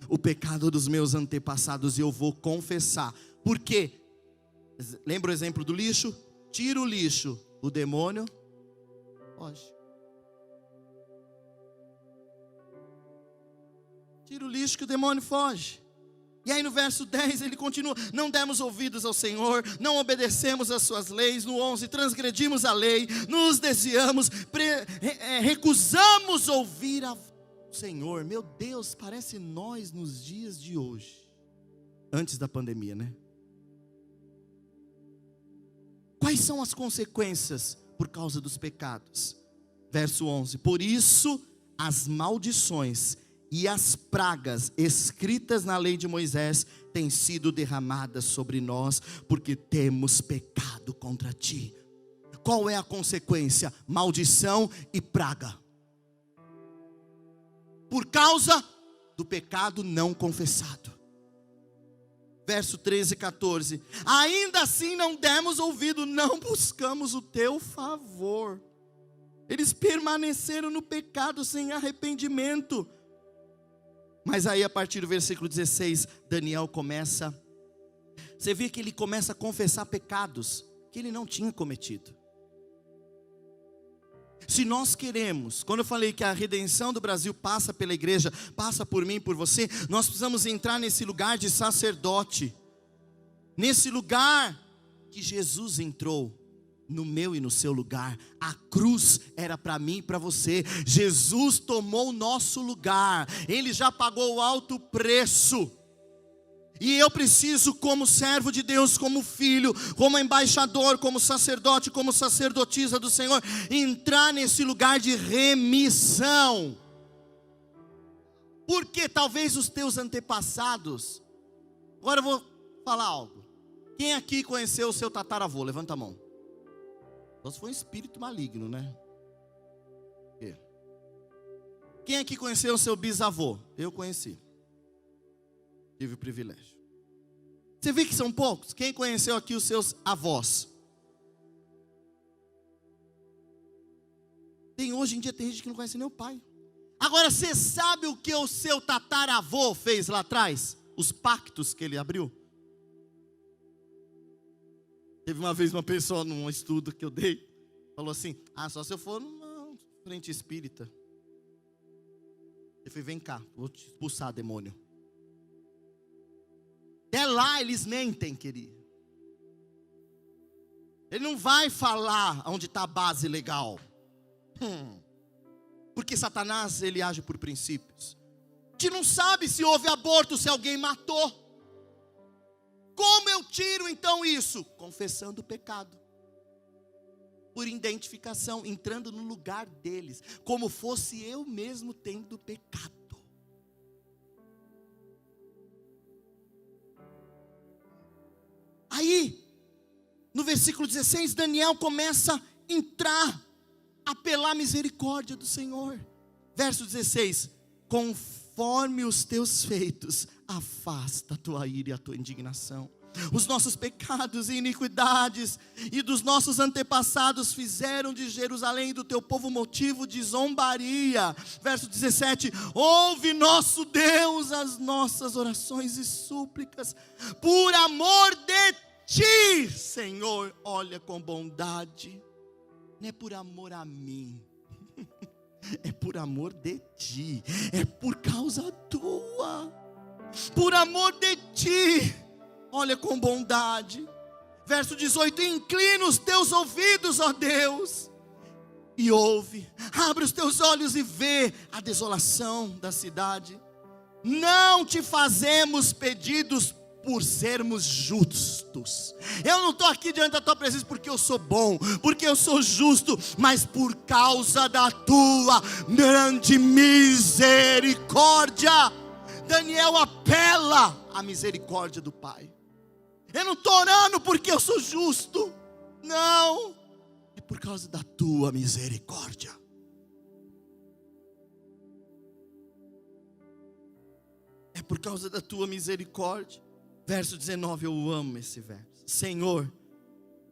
o pecado dos meus antepassados, e eu vou confessar. Por quê? Lembra o exemplo do lixo? Tira o lixo, o demônio foge. Tira o lixo que o demônio foge. E aí no verso 10 ele continua, não demos ouvidos ao Senhor, não obedecemos às suas leis. No 11, transgredimos a lei, nos desviamos, recusamos ouvir a voz do Senhor. Meu Deus, parece nós nos dias de hoje, antes da pandemia, né? Quais são as consequências por causa dos pecados? Verso 11, por isso as maldições e as pragas escritas na lei de Moisés têm sido derramadas sobre nós, porque temos pecado contra ti. Qual é a consequência? Maldição e praga. Por causa do pecado não confessado. Verso 13 e 14. Ainda assim não demos ouvido, não buscamos o teu favor. Eles permaneceram no pecado sem arrependimento. Mas aí a partir do versículo 16, Daniel começa, você vê que ele começa a confessar pecados que ele não tinha cometido. Se nós queremos, quando eu falei que a redenção do Brasil passa pela igreja, passa por mim, por você, nós precisamos entrar nesse lugar de sacerdote, nesse lugar que Jesus entrou. no meu e no seu lugar. A cruz era para mim e para você. Jesus tomou o nosso lugar. Ele já pagou o alto preço. E eu preciso, como servo de Deus, como filho, como embaixador, como sacerdote, como sacerdotisa do Senhor, entrar nesse lugar de remissão. Porque talvez os teus antepassados... Agora eu vou falar algo. Quem aqui conheceu o seu tataravô? Levanta a mão. Só se foi um espírito maligno, né? Quem aqui conheceu o seu bisavô? Eu conheci. Tive o privilégio. Você vê que são poucos? Quem conheceu aqui os seus avós? Hoje em dia tem gente que não conhece nem o pai. Agora, você sabe o que o seu tataravô fez lá atrás? Os pactos que ele abriu? Teve uma vez uma pessoa num estudo que eu dei, falou assim: só se eu for numa frente espírita. Eu falei: vem cá, vou te expulsar, demônio. Até lá eles mentem, querido. Ele não vai falar onde está a base legal. Porque Satanás, ele age por princípios. A gente não sabe se houve aborto, se alguém matou. Como eu tiro então isso? Confessando o pecado. Por identificação, entrando no lugar deles. Como fosse eu mesmo tendo pecado. Aí, no versículo 16, Daniel começa a entrar, apelar a misericórdia do Senhor. Verso 16: conforme os teus feitos, afasta a tua ira e a tua indignação. Os nossos pecados e iniquidades e dos nossos antepassados fizeram de Jerusalém e do teu povo motivo de zombaria. Verso 17: ouve, nosso Deus, as nossas orações e súplicas, por amor de ti, Senhor, olha com bondade. Não é por amor a mim, é por amor de ti, é por causa tua, por amor de ti, olha com bondade. Verso 18: inclina os teus ouvidos, ó Deus, e ouve, abre os teus olhos e vê a desolação da cidade. Não te fazemos pedidos por sermos justos. Eu não estou aqui diante da tua presença porque eu sou bom, porque eu sou justo, mas por causa da tua grande misericórdia. Daniel apela à misericórdia do Pai. Eu não estou orando porque eu sou justo, não, é por causa da tua misericórdia. É por causa da tua misericórdia. Verso 19, eu amo esse verso. Senhor,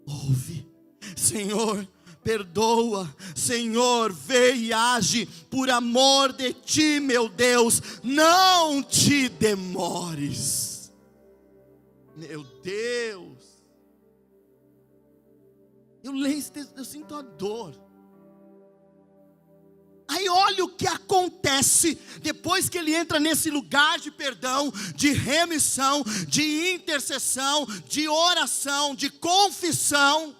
ouve. Senhor, perdoa. Senhor, vê e age. Por amor de ti, meu Deus, não te demores. Meu Deus. Eu leio esse texto, eu sinto a dor. Aí olha o que acontece depois que ele entra nesse lugar de perdão, de remissão, de intercessão, de oração, de confissão.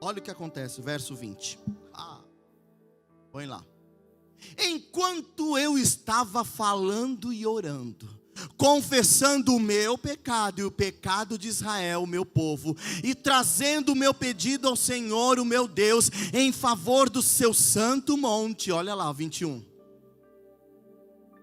Olha o que acontece, verso 20. Põe lá. Enquanto eu estava falando e orando, confessando o meu pecado e o pecado de Israel, o meu povo, e trazendo o meu pedido ao Senhor, o meu Deus, em favor do seu santo monte. Olha lá, 21.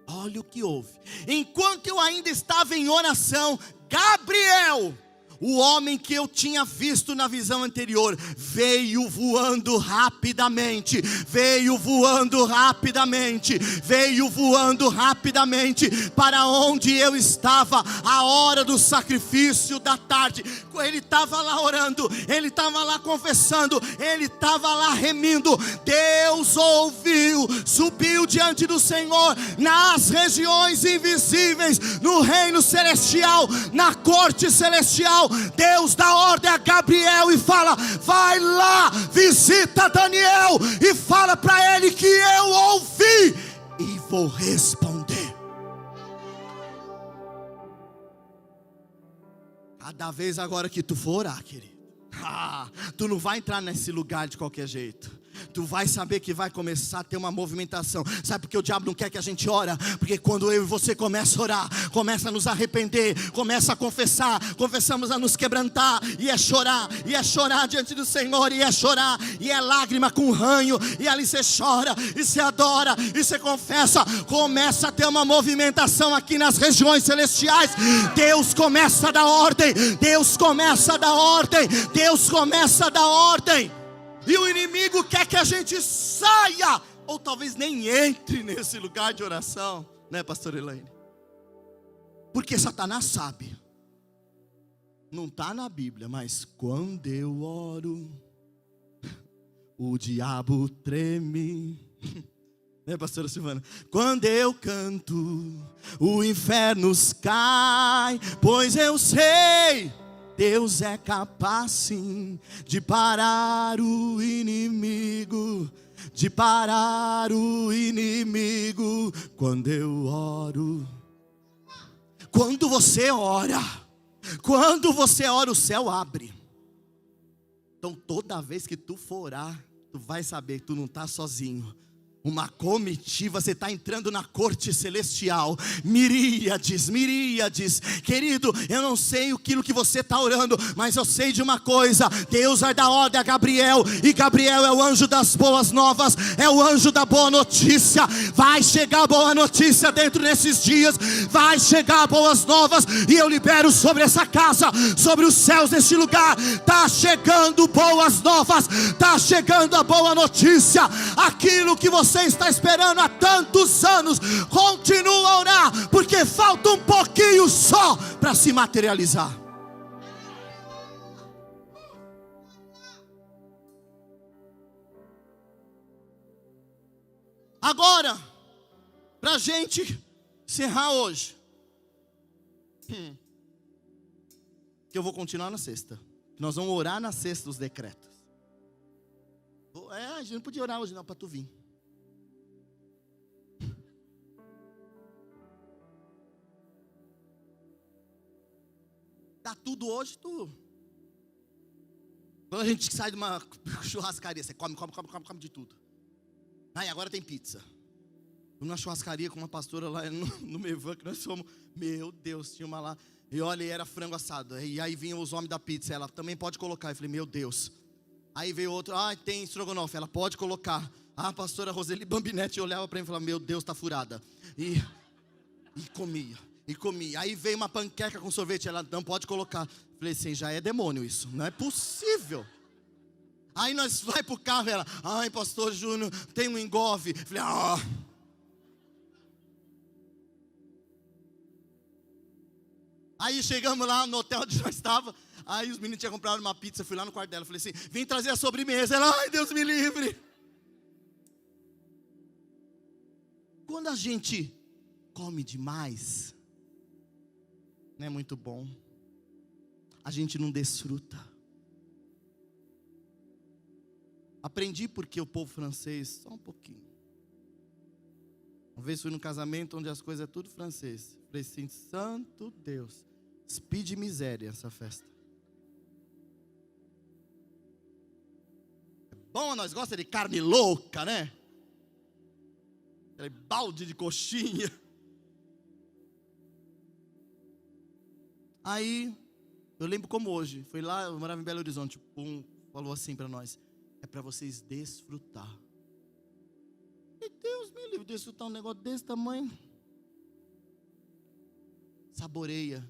Olha o que houve. Enquanto eu ainda estava em oração, Gabriel, o homem que eu tinha visto na visão anterior, veio voando rapidamente, veio voando rapidamente, veio voando rapidamente para onde eu estava, a hora do sacrifício da tarde. Ele estava lá orando, ele estava lá confessando, ele estava lá remindo. Deus ouviu, subiu diante do Senhor, nas regiões invisíveis, no reino celestial, na corte celestial. Deus dá ordem a Gabriel e fala: vai lá, visita Daniel e fala para ele que eu ouvi e vou responder. Cada vez agora que tu for orar, querido, Tu não vai entrar nesse lugar de qualquer jeito. Tu vai saber que vai começar a ter uma movimentação. Sabe por que o diabo não quer que a gente ora? Porque quando eu e você começa a orar, começa a nos arrepender, começa a confessar, começamos a nos quebrantar, e é chorar diante do Senhor, e é chorar, e é lágrima com ranho, e ali você chora, e você adora, e você confessa. Começa a ter uma movimentação aqui nas regiões celestiais. Deus começa a dar ordem, Deus começa a dar ordem, Deus começa a dar ordem. E o inimigo quer que a gente saia, ou talvez nem entre nesse lugar de oração, né, pastor Elaine? Porque Satanás sabe, não está na Bíblia, mas quando eu oro, o diabo treme, né, pastora Silvana? Quando eu canto, o inferno cai, pois eu sei, Deus é capaz sim de parar o inimigo, de parar o inimigo. Quando eu oro, quando você ora, o céu abre. Então toda vez que tu for orar, tu vai saber que tu não está sozinho. Uma comitiva, você está entrando na corte celestial. Miríades, querido, eu não sei aquilo que você está orando, mas eu sei de uma coisa: Deus vai dar ordem a Gabriel, e Gabriel é o anjo das boas novas, é o anjo da boa notícia. Vai chegar boa notícia dentro desses dias, vai chegar boas novas, e eu libero sobre essa casa, sobre os céus deste lugar. Está chegando boas novas, está chegando a boa notícia. Aquilo que você está esperando há tantos anos, continua a orar, porque falta um pouquinho só para se materializar. Agora, para a gente encerrar hoje, que eu vou continuar na sexta, nós vamos orar na sexta os decretos. A gente não podia orar hoje não, para tu vir. Tá tudo hoje, tu. Quando a gente sai de uma churrascaria, você come de tudo. Aí agora tem pizza. Numa churrascaria com uma pastora lá no Mevan, que nós fomos. Meu Deus, tinha uma lá. E olha, era frango assado. E aí vinham os homens da pizza. Ela também pode colocar. Eu falei, meu Deus. Aí veio outro, tem estrogonofe. Ela pode colocar. A pastora Roseli Bambinetti olhava para mim e falava, meu Deus, tá furada. E comia. Aí veio uma panqueca com sorvete. Ela não pode colocar. Falei assim, já é demônio isso. Não é possível. Aí nós vai pro carro. Ela, pastor Júnior, tem um engolfe. Falei, Aí chegamos lá no hotel onde nós estávamos. Aí os meninos tinham comprado uma pizza. Fui lá no quarto dela. Falei assim, vim trazer a sobremesa. Ela, ai, Deus me livre. Quando a gente come demais, não é muito bom. A gente não desfruta. Aprendi porque o povo francês, só um pouquinho. Uma vez fui num casamento onde as coisas é tudo francês. Falei assim, santo Deus, speed miséria essa festa. É bom, nós gostamos de carne louca, né? Aquele balde de coxinha. Aí, eu lembro como hoje, foi lá, eu morava em Belo Horizonte, falou assim para nós, é para vocês desfrutar. E Deus me livre, desfrutar um negócio desse tamanho. Saboreia.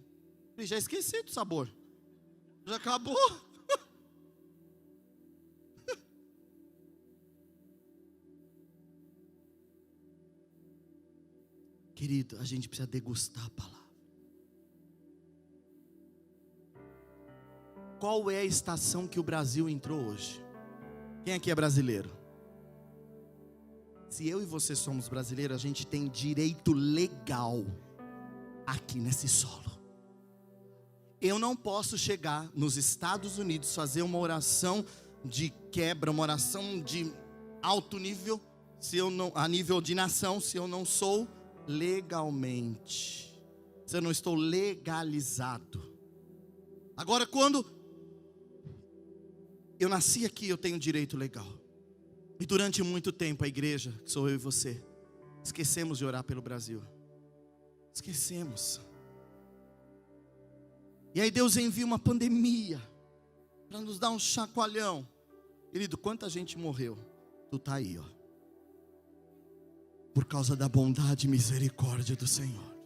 Eu já esqueci do sabor. Já acabou. Querido, a gente precisa degustar a palavra. Qual é a estação que o Brasil entrou hoje? Quem aqui é brasileiro? Se eu e você somos brasileiros, a gente tem direito legal aqui nesse solo. Eu não posso chegar nos Estados Unidos, fazer uma oração de quebra, uma oração de alto nível, a nível de nação, se eu não sou legalmente, se eu não estou legalizado. Agora, quando eu nasci aqui, eu tenho direito legal. E durante muito tempo a igreja, que sou eu e você, esquecemos de orar pelo Brasil. Esquecemos. E aí Deus envia uma pandemia para nos dar um chacoalhão. Querido, quanta gente morreu? Tu está aí, ó. Por causa da bondade e misericórdia do Senhor.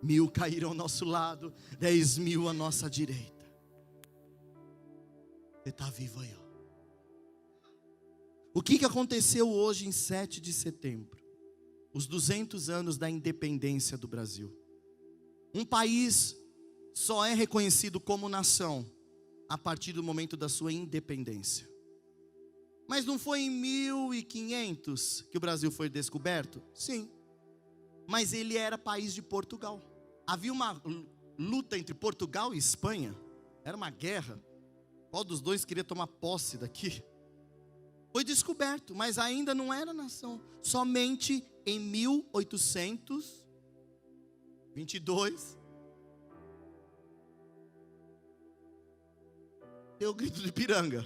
1000 caíram ao nosso lado, 10.000 à nossa direita. Você está vivo aí, ó. O que aconteceu hoje em 7 de setembro? Os 200 anos da independência do Brasil. Um país só é reconhecido como nação a partir do momento da sua independência. Mas não foi em 1500 que o Brasil foi descoberto? Sim. Mas ele era país de Portugal. Havia uma luta entre Portugal e Espanha. Era uma guerra. Qual dos dois queria tomar posse daqui? Foi descoberto, mas ainda não era nação. Somente em 1822. Deu o grito de Piranga.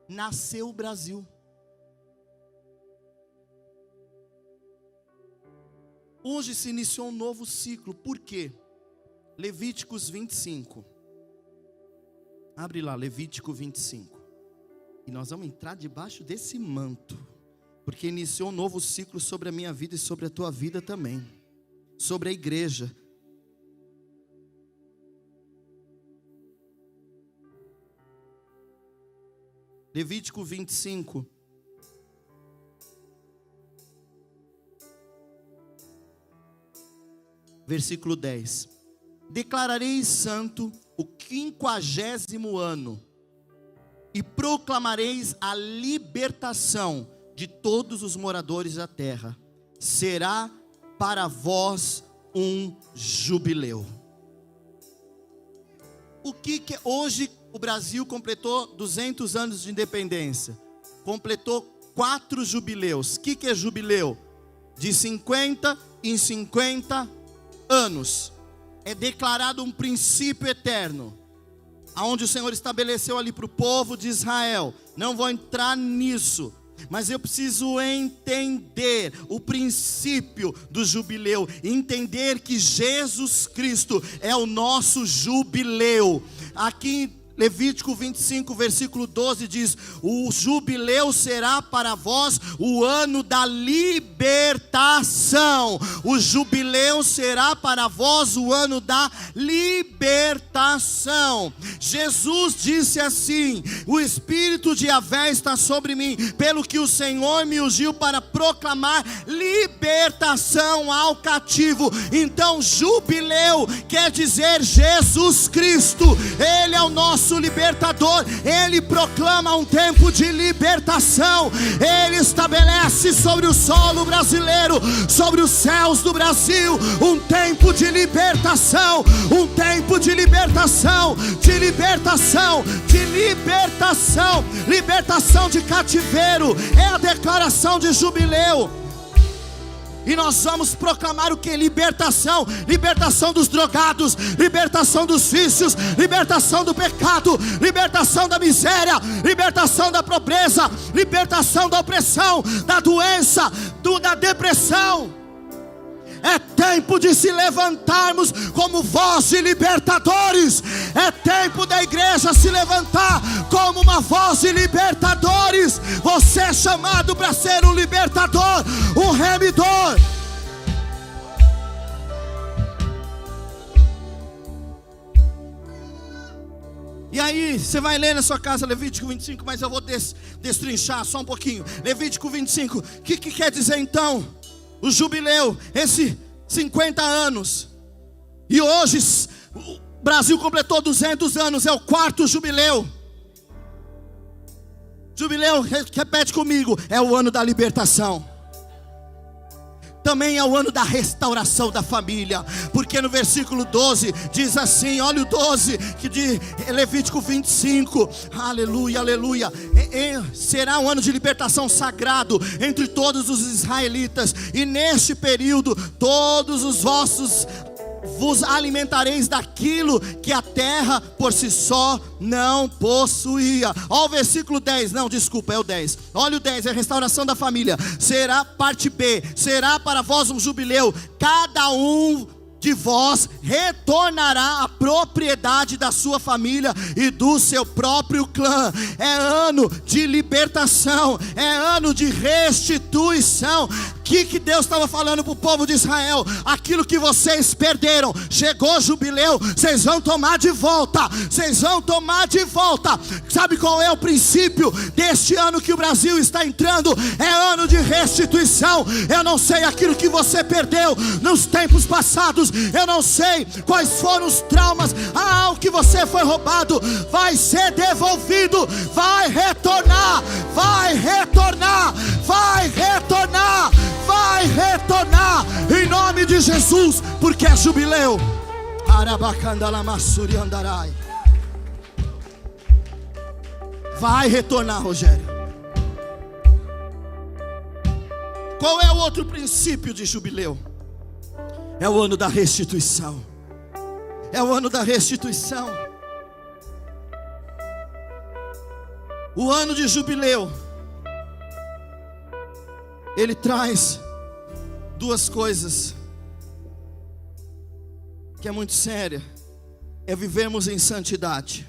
Nasceu o Brasil. Hoje se iniciou um novo ciclo. Por quê? Levíticos 25. Abre lá, Levítico 25. E nós vamos entrar debaixo desse manto. Porque iniciou um novo ciclo sobre a minha vida e sobre a tua vida também. Sobre a igreja. Levítico 25. Versículo 10. Declarareis santo o 50º ano, e proclamareis a libertação de todos os moradores da terra. Será para vós um jubileu. O que hoje o Brasil completou 200 anos de independência. Completou 4 jubileus. O que é jubileu? De 50 em 50 anos. É declarado um princípio eterno, aonde o Senhor estabeleceu ali para o povo de Israel. Não vou entrar nisso, mas eu preciso entender o princípio do jubileu, entender que Jesus Cristo é o nosso jubileu. Aqui em Levítico 25, versículo 12 diz: o jubileu será para vós o ano da libertação. O jubileu será para vós o ano da libertação. Jesus disse assim: o Espírito de Yahvé está sobre mim, pelo que o Senhor me ungiu para proclamar libertação ao cativo. Então jubileu quer dizer Jesus Cristo. Ele é o nosso libertador. Ele proclama um tempo de libertação. Ele estabelece sobre o solo brasileiro, sobre os céus do Brasil, um tempo de libertação. Um tempo de libertação, de libertação, de libertação. Libertação de cativeiro é a declaração de jubileu. E nós vamos proclamar o que? Libertação. Libertação dos drogados, libertação dos vícios, libertação do pecado, libertação da miséria, libertação da pobreza, libertação da opressão, da doença, da depressão. É tempo de se levantarmos como voz de libertadores. É tempo da igreja se levantar como uma voz de libertadores. Você é chamado para ser um libertador, um remidor. E aí, você vai ler na sua casa Levítico 25, mas eu vou destrinchar só um pouquinho. Levítico 25, o que quer dizer então? O jubileu, esse 50 anos. E hoje o Brasil completou 200 anos, é o 4º jubileu. Jubileu, repete comigo, é o ano da libertação. Também é o ano da restauração da família, porque no versículo 12 diz assim, olha o 12 que de Levítico 25, aleluia, aleluia. Será um ano de libertação sagrado entre todos os israelitas, e neste período todos os vossos vos alimentareis daquilo que a terra por si só não possuía. Olha o versículo 10, não, desculpa, é o 10. Olha o 10, é a restauração da família. Será, parte B, será para vós um jubileu, cada um de vós retornará à propriedade da sua família e do seu próprio clã. É ano de libertação, é ano de restituição. O que Deus estava falando para o povo de Israel? Aquilo que vocês perderam, chegou o jubileu, vocês vão tomar de volta, vocês vão tomar de volta. Sabe qual é o princípio deste ano que o Brasil está entrando? É ano de restituição. Eu não sei aquilo que você perdeu nos tempos passados, eu não sei quais foram os traumas, o que você foi roubado, vai ser devolvido, vai retornar, vai retornar, vai retornar, vai retornar, em nome de Jesus, porque é jubileu. Vai retornar, Rogério. Qual é o outro princípio de jubileu? É o ano da restituição. É o ano da restituição. O ano de jubileu, ele traz duas coisas que é muito séria. É vivermos em santidade.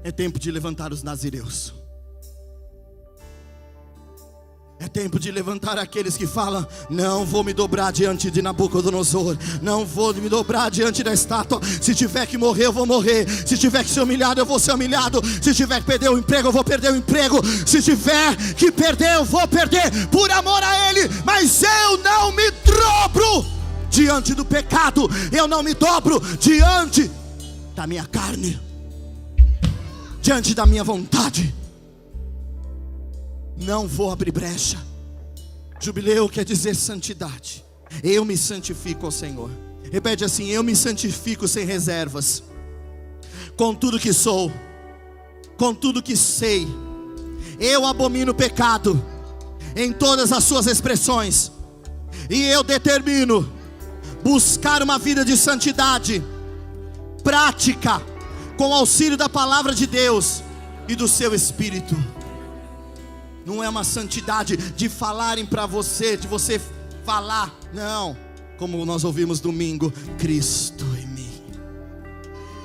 É tempo de levantar os nazireus. É tempo de levantar aqueles que falam: não vou me dobrar diante de Nabucodonosor, não vou me dobrar diante da estátua. Se tiver que morrer, eu vou morrer. Se tiver que ser humilhado, eu vou ser humilhado. Se tiver que perder o emprego, eu vou perder o emprego. Se tiver que perder, eu vou perder, por amor a Ele. Mas eu não me dobro diante do pecado. Eu não me dobro diante da minha carne, diante da minha vontade. Não vou abrir brecha. Jubileu quer dizer santidade. Eu me santifico ao Senhor. Repete assim: eu me santifico sem reservas, com tudo que sou, com tudo que sei. Eu abomino o pecado em todas as suas expressões, e eu determino buscar uma vida de santidade prática, com o auxílio da palavra de Deus e do seu Espírito. Não é uma santidade de falarem para você, de você falar, não, como nós ouvimos domingo: Cristo em mim.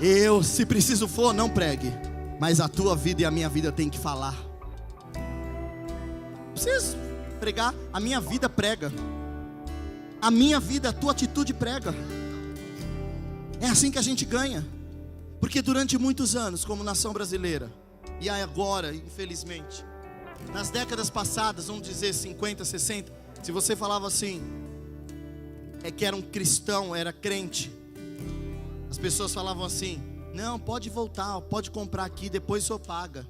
Eu, se preciso for, não pregue, mas a tua vida e a minha vida tem que falar. Não preciso pregar, a minha vida prega. A minha vida, a tua atitude prega. É assim que a gente ganha. Porque durante muitos anos, como nação brasileira, e agora, infelizmente, nas décadas passadas, vamos dizer 50, 60, se você falava assim, é que era um cristão, era crente, as pessoas falavam assim: não, pode voltar, pode comprar aqui, depois o senhor paga.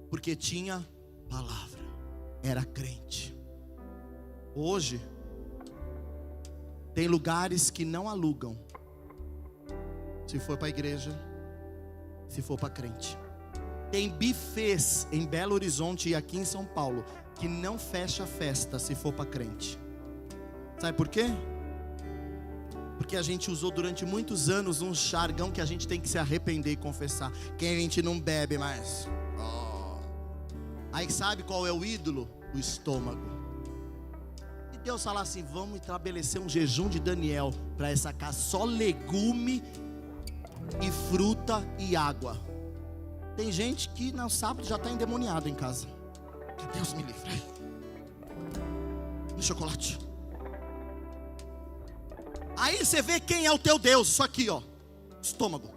Porque tinha palavra, era crente. Hoje tem lugares que não alugam, se for para a igreja, se for para crente. Tem bufês em Belo Horizonte e aqui em São Paulo que não fecha a festa se for para crente. Sabe por quê? Porque a gente usou durante muitos anos um jargão que a gente tem que se arrepender e confessar. Que a gente não bebe mais. Aí sabe qual é o ídolo? O estômago. E Deus fala assim: vamos estabelecer um jejum de Daniel para essa casa, só legume e fruta e água. Tem gente que no sábado já está endemoniado em casa. Que Deus me livre. No chocolate. Aí você vê quem é o teu Deus. Isso aqui, ó: estômago,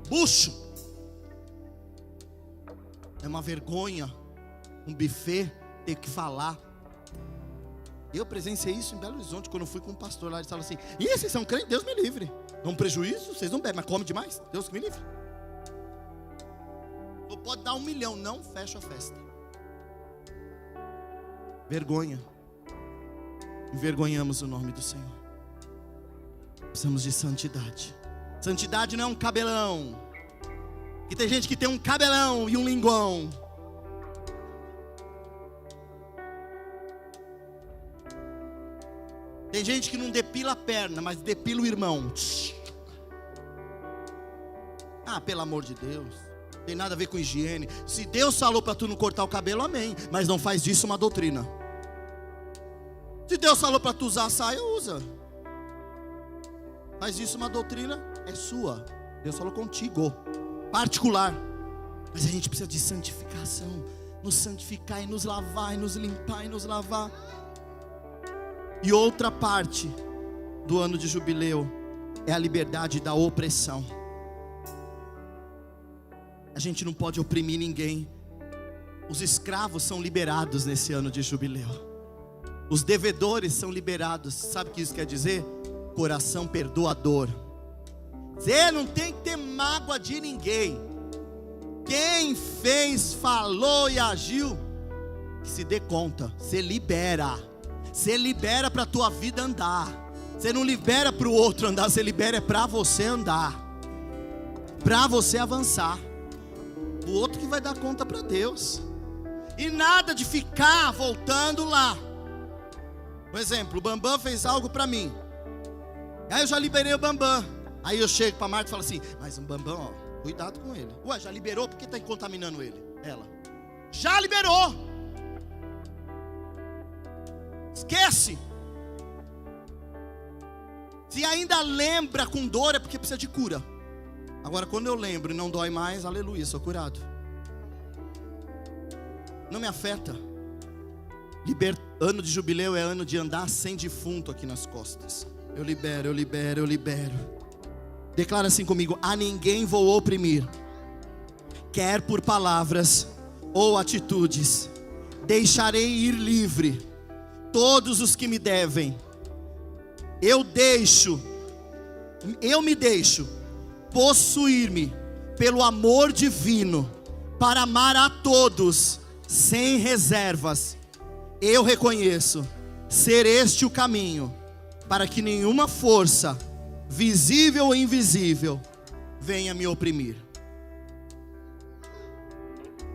bucho. É uma vergonha um buffet ter que falar. Eu presenciei isso em Belo Horizonte, quando eu fui com um pastor lá. Ele falou assim: e vocês são crentes? Deus me livre. Dá um prejuízo, vocês não bebem, mas come demais. Deus me livre. Pode dar 1 milhão, não fecha a festa. Vergonha. Envergonhamos o nome do Senhor. Precisamos de santidade. Santidade não é um cabelão. E tem gente que tem um cabelão e um linguão. Tem gente que não depila a perna, mas depila o irmão. Ah, pelo amor de Deus, tem nada a ver com higiene. Se Deus falou para tu não cortar o cabelo, amém. Mas não faz disso uma doutrina. Se Deus falou para tu usar a saia, usa. Faz disso uma doutrina, é sua. Deus falou contigo, particular. Mas a gente precisa de santificação. Nos santificar e nos lavar, e nos limpar e nos lavar. E outra parte do ano de jubileu é a liberdade da opressão. A gente não pode oprimir ninguém. Os escravos são liberados nesse ano de jubileu. Os devedores são liberados. Sabe o que isso quer dizer? Coração perdoador. Você não tem que ter mágoa de ninguém. Quem fez, falou e agiu, que se dê conta. Você libera. Você libera para a tua vida andar. Você não libera para o outro andar. Você libera para você andar, para você avançar. O outro que vai dar conta para Deus. E nada de ficar voltando lá. Por exemplo, o Bambam fez algo para mim. Aí eu já liberei o Bambam. Aí eu chego para Marta e falo assim: mas o Bambam, ó, cuidado com ele. Ué, já liberou? Por que está contaminando ele? Ela: já liberou. Esquece. Se ainda lembra com dor, é porque precisa de cura. Agora, quando eu lembro e não dói mais, aleluia, sou curado. Não me afeta. Ano de jubileu é ano de andar sem defunto aqui nas costas. Eu libero, eu libero, eu libero. Declara assim comigo: a ninguém vou oprimir, quer por palavras ou atitudes. Deixarei ir livre todos os que me devem. Eu me deixo possuir-me pelo amor divino, para amar a todos sem reservas. Eu reconheço ser este o caminho, para que nenhuma força, visível ou invisível, venha me oprimir.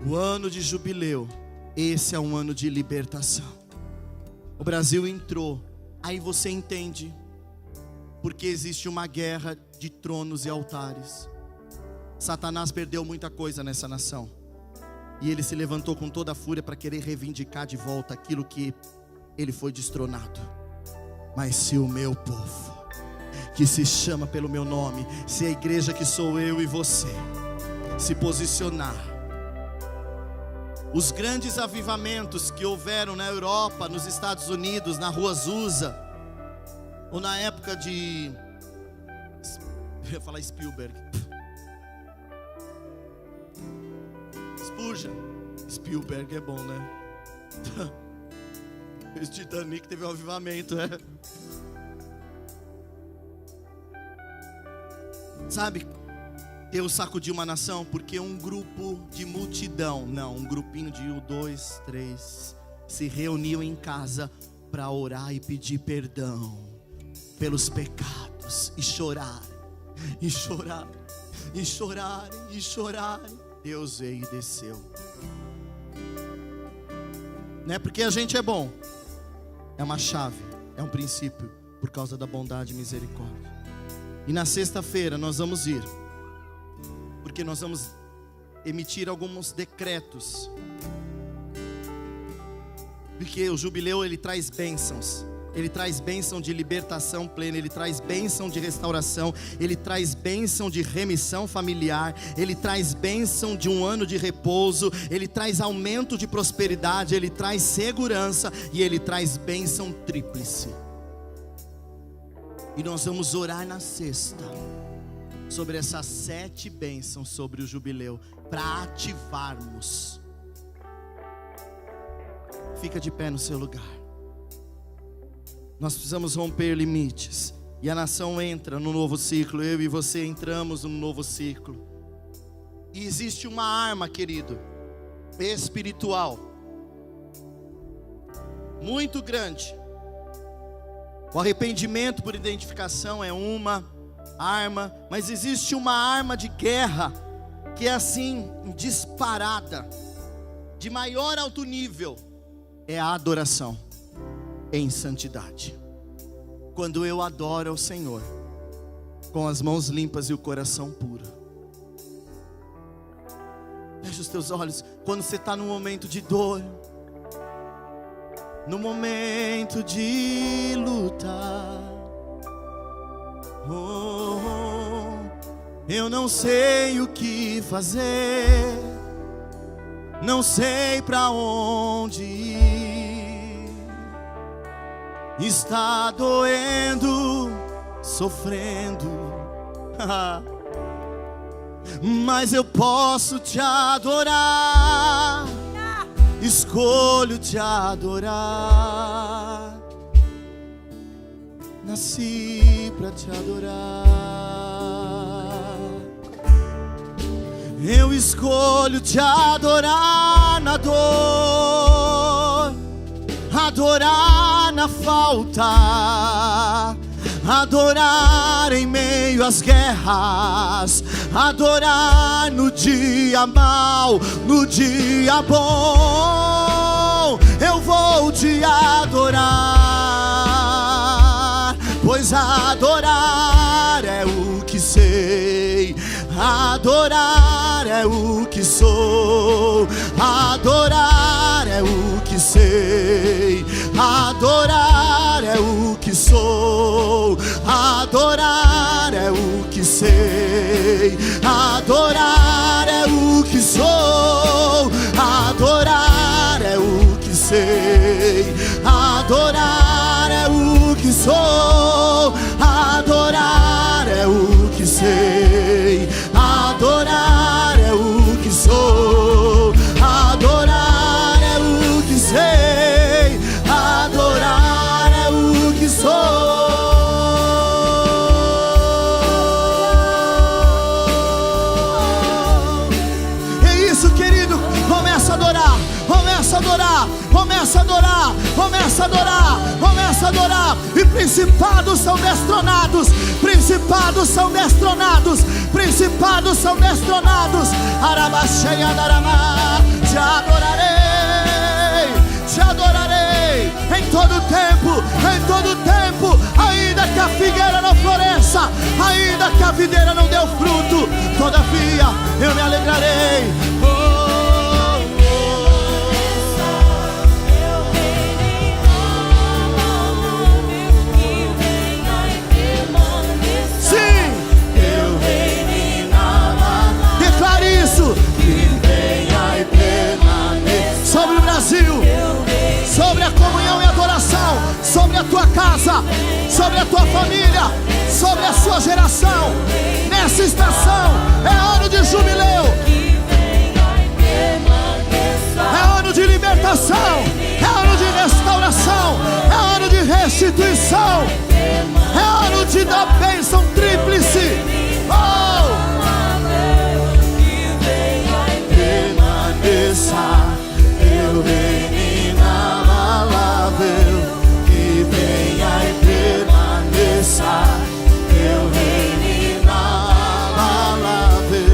O ano de jubileu, esse é um ano de libertação. O Brasil entrou, aí você entende porque existe uma guerra de tronos e altares. Satanás perdeu muita coisa nessa nação, e ele se levantou com toda a fúria para querer reivindicar de volta aquilo que ele foi destronado. Mas se o meu povo, que se chama pelo meu nome, se a igreja que sou eu e você, se posicionar, os grandes avivamentos que houveram na Europa, nos Estados Unidos, na Rua Azusa, ou na época de... eu ia falar Spielberg. Spurgeon. Spielberg é bom, né? Esse Titanic teve um avivamento, né? Sabe, Deus sacudiu uma nação porque um grupo de multidão, não, um grupinho de 1, 2, 3, se reuniu em casa para orar e pedir perdão pelos pecados, e chorar, e chorar, e chorar, e chorar. Deus veio e desceu. Não é porque a gente é bom, é uma chave, é um princípio, por causa da bondade e misericórdia. E na sexta-feira nós vamos ir, porque nós vamos emitir alguns decretos, porque o jubileu ele traz bênçãos. Ele traz bênção de libertação plena, ele traz bênção de restauração, ele traz bênção de remissão familiar, ele traz bênção de um ano de repouso, ele traz aumento de prosperidade, ele traz segurança e ele traz bênção tríplice. E nós vamos orar na sexta sobre essas 7 bênçãos sobre o jubileu, para ativarmos. Fica de pé no seu lugar. Nós precisamos romper limites, e a nação entra no novo ciclo. Eu e você entramos no novo ciclo. E existe uma arma, querido, espiritual, muito grande. O arrependimento por identificação é uma arma, mas existe uma arma de guerra que é assim, disparada, de maior alto nível, é a adoração em santidade. quando eu adoro ao Senhor com as mãos limpas e o coração puro. Feche os teus olhos. Quando você está num momento de dor, no momento de lutar, eu não sei o que fazer, não sei para onde ir, está doendo, sofrendo, mas eu posso te adorar, escolho te adorar, nasci para te adorar. Eu escolho te adorar na dor, adorar na falta, adorar em meio às guerras, adorar no dia mau, no dia bom. Eu vou te adorar, pois adorar é o que sei, adorar é o que sou, adorar é o que sei, adorar é o que sou, adorar é o que sei, adorar é o que sou, adorar é o que sei, adorar é o que sou, adorar é o que sei, adorar é o que sou, adorar é o que sei, adorar é o que sou. É isso, querido. Começa a adorar, começa a adorar, começa a adorar, começa a adorar, começa a adorar. E principados são destronados, principados são destronados, principados são destronados. Arabaxeia daramá, te adorarei, te adorarei em todo tempo, em todo tempo. Ainda que a figueira não floresça, ainda que a videira não deu fruto, todavia eu me alegrarei. Sobre o Brasil, sobre a comunhão e adoração, sobre a tua casa, sobre a tua família, sobre a sua geração. Nessa estação é ano de jubileu, é ano de libertação, é ano de restauração, é ano de restituição, é ano de dar bênção tríplice. Teu reino inabalável, que venha e permaneça. Teu reino inabalável.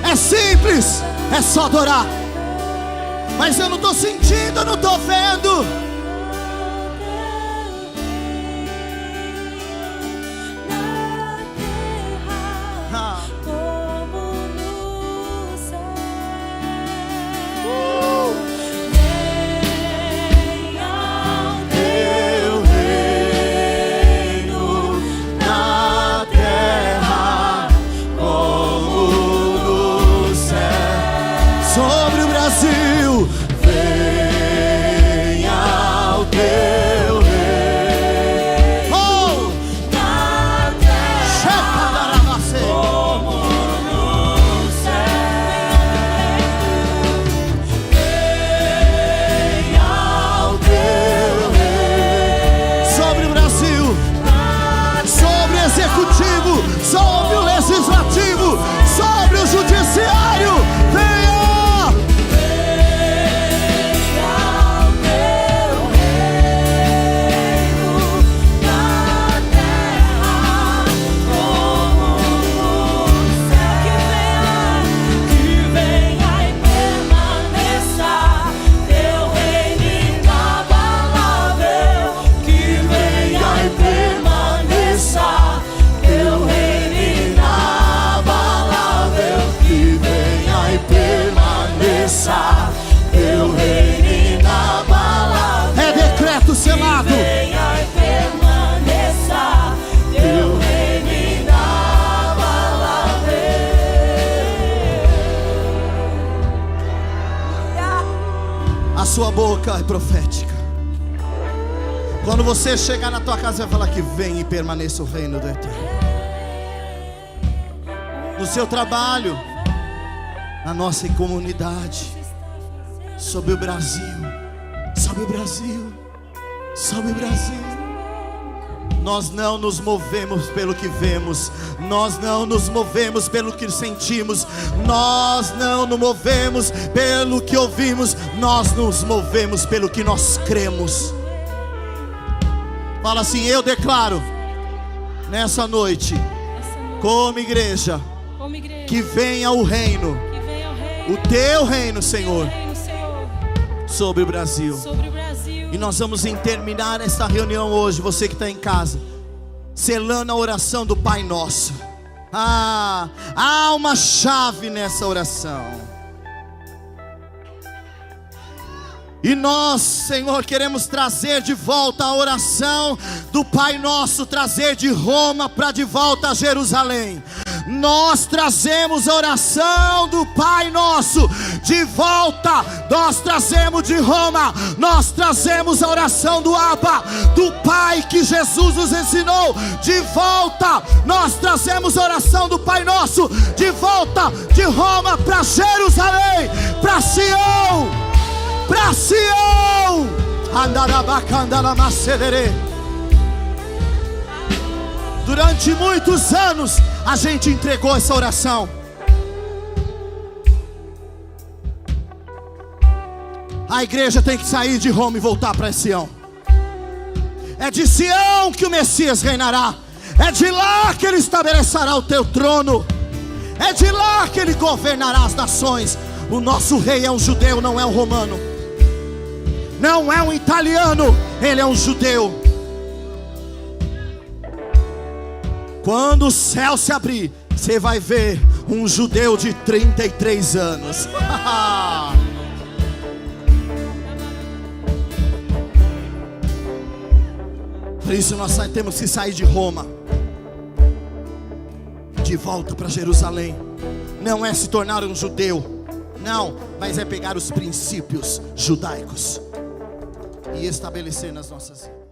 É simples, é só adorar. Mas eu não estou sentindo, eu não estou vendo. e permaneça teu reino inabalável. É decreto selado. Venha e permaneça teu reino inabalável. A sua boca é profética. Quando você chegar na tua casa, vai falar que vem e permaneça o reino do Eterno. No seu trabalho, na nossa comunidade, sobre o Brasil, sobre o Brasil, sobre o Brasil. Nós não nos movemos pelo que vemos, nós não nos movemos pelo que sentimos, nós não nos movemos pelo que ouvimos, nós nos movemos pelo que nós cremos. Fala assim: eu declaro nessa noite, como igreja, que venha o reino, o teu reino, Senhor, sobre o Brasil. E nós vamos terminar esta reunião hoje, você que está em casa, selando a oração do Pai Nosso. Há uma chave nessa oração. E nós, Senhor, queremos trazer de volta a oração do Pai Nosso, trazer de Roma para de volta a Jerusalém. Nós trazemos a oração do Pai Nosso de volta. Nós trazemos de Roma, nós trazemos a oração do Abba, do Pai que Jesus nos ensinou, de volta. Nós trazemos a oração do Pai Nosso de volta de Roma para Jerusalém, para Sião, para Sião. Durante muitos anos a gente entregou essa oração. A igreja tem que sair de Roma e voltar para Sião. É de Sião que o Messias reinará. É de lá que ele estabelecerá o teu trono. É de lá que ele governará as nações. O nosso rei é um judeu, não é um romano. Não é um italiano, ele é um judeu. Quando o céu se abrir, você vai ver um judeu de 33 anos. Por isso nós temos que sair de Roma, de volta para Jerusalém. Não é se tornar um judeu, não, mas é pegar os princípios judaicos e estabelecer nas nossas vidas.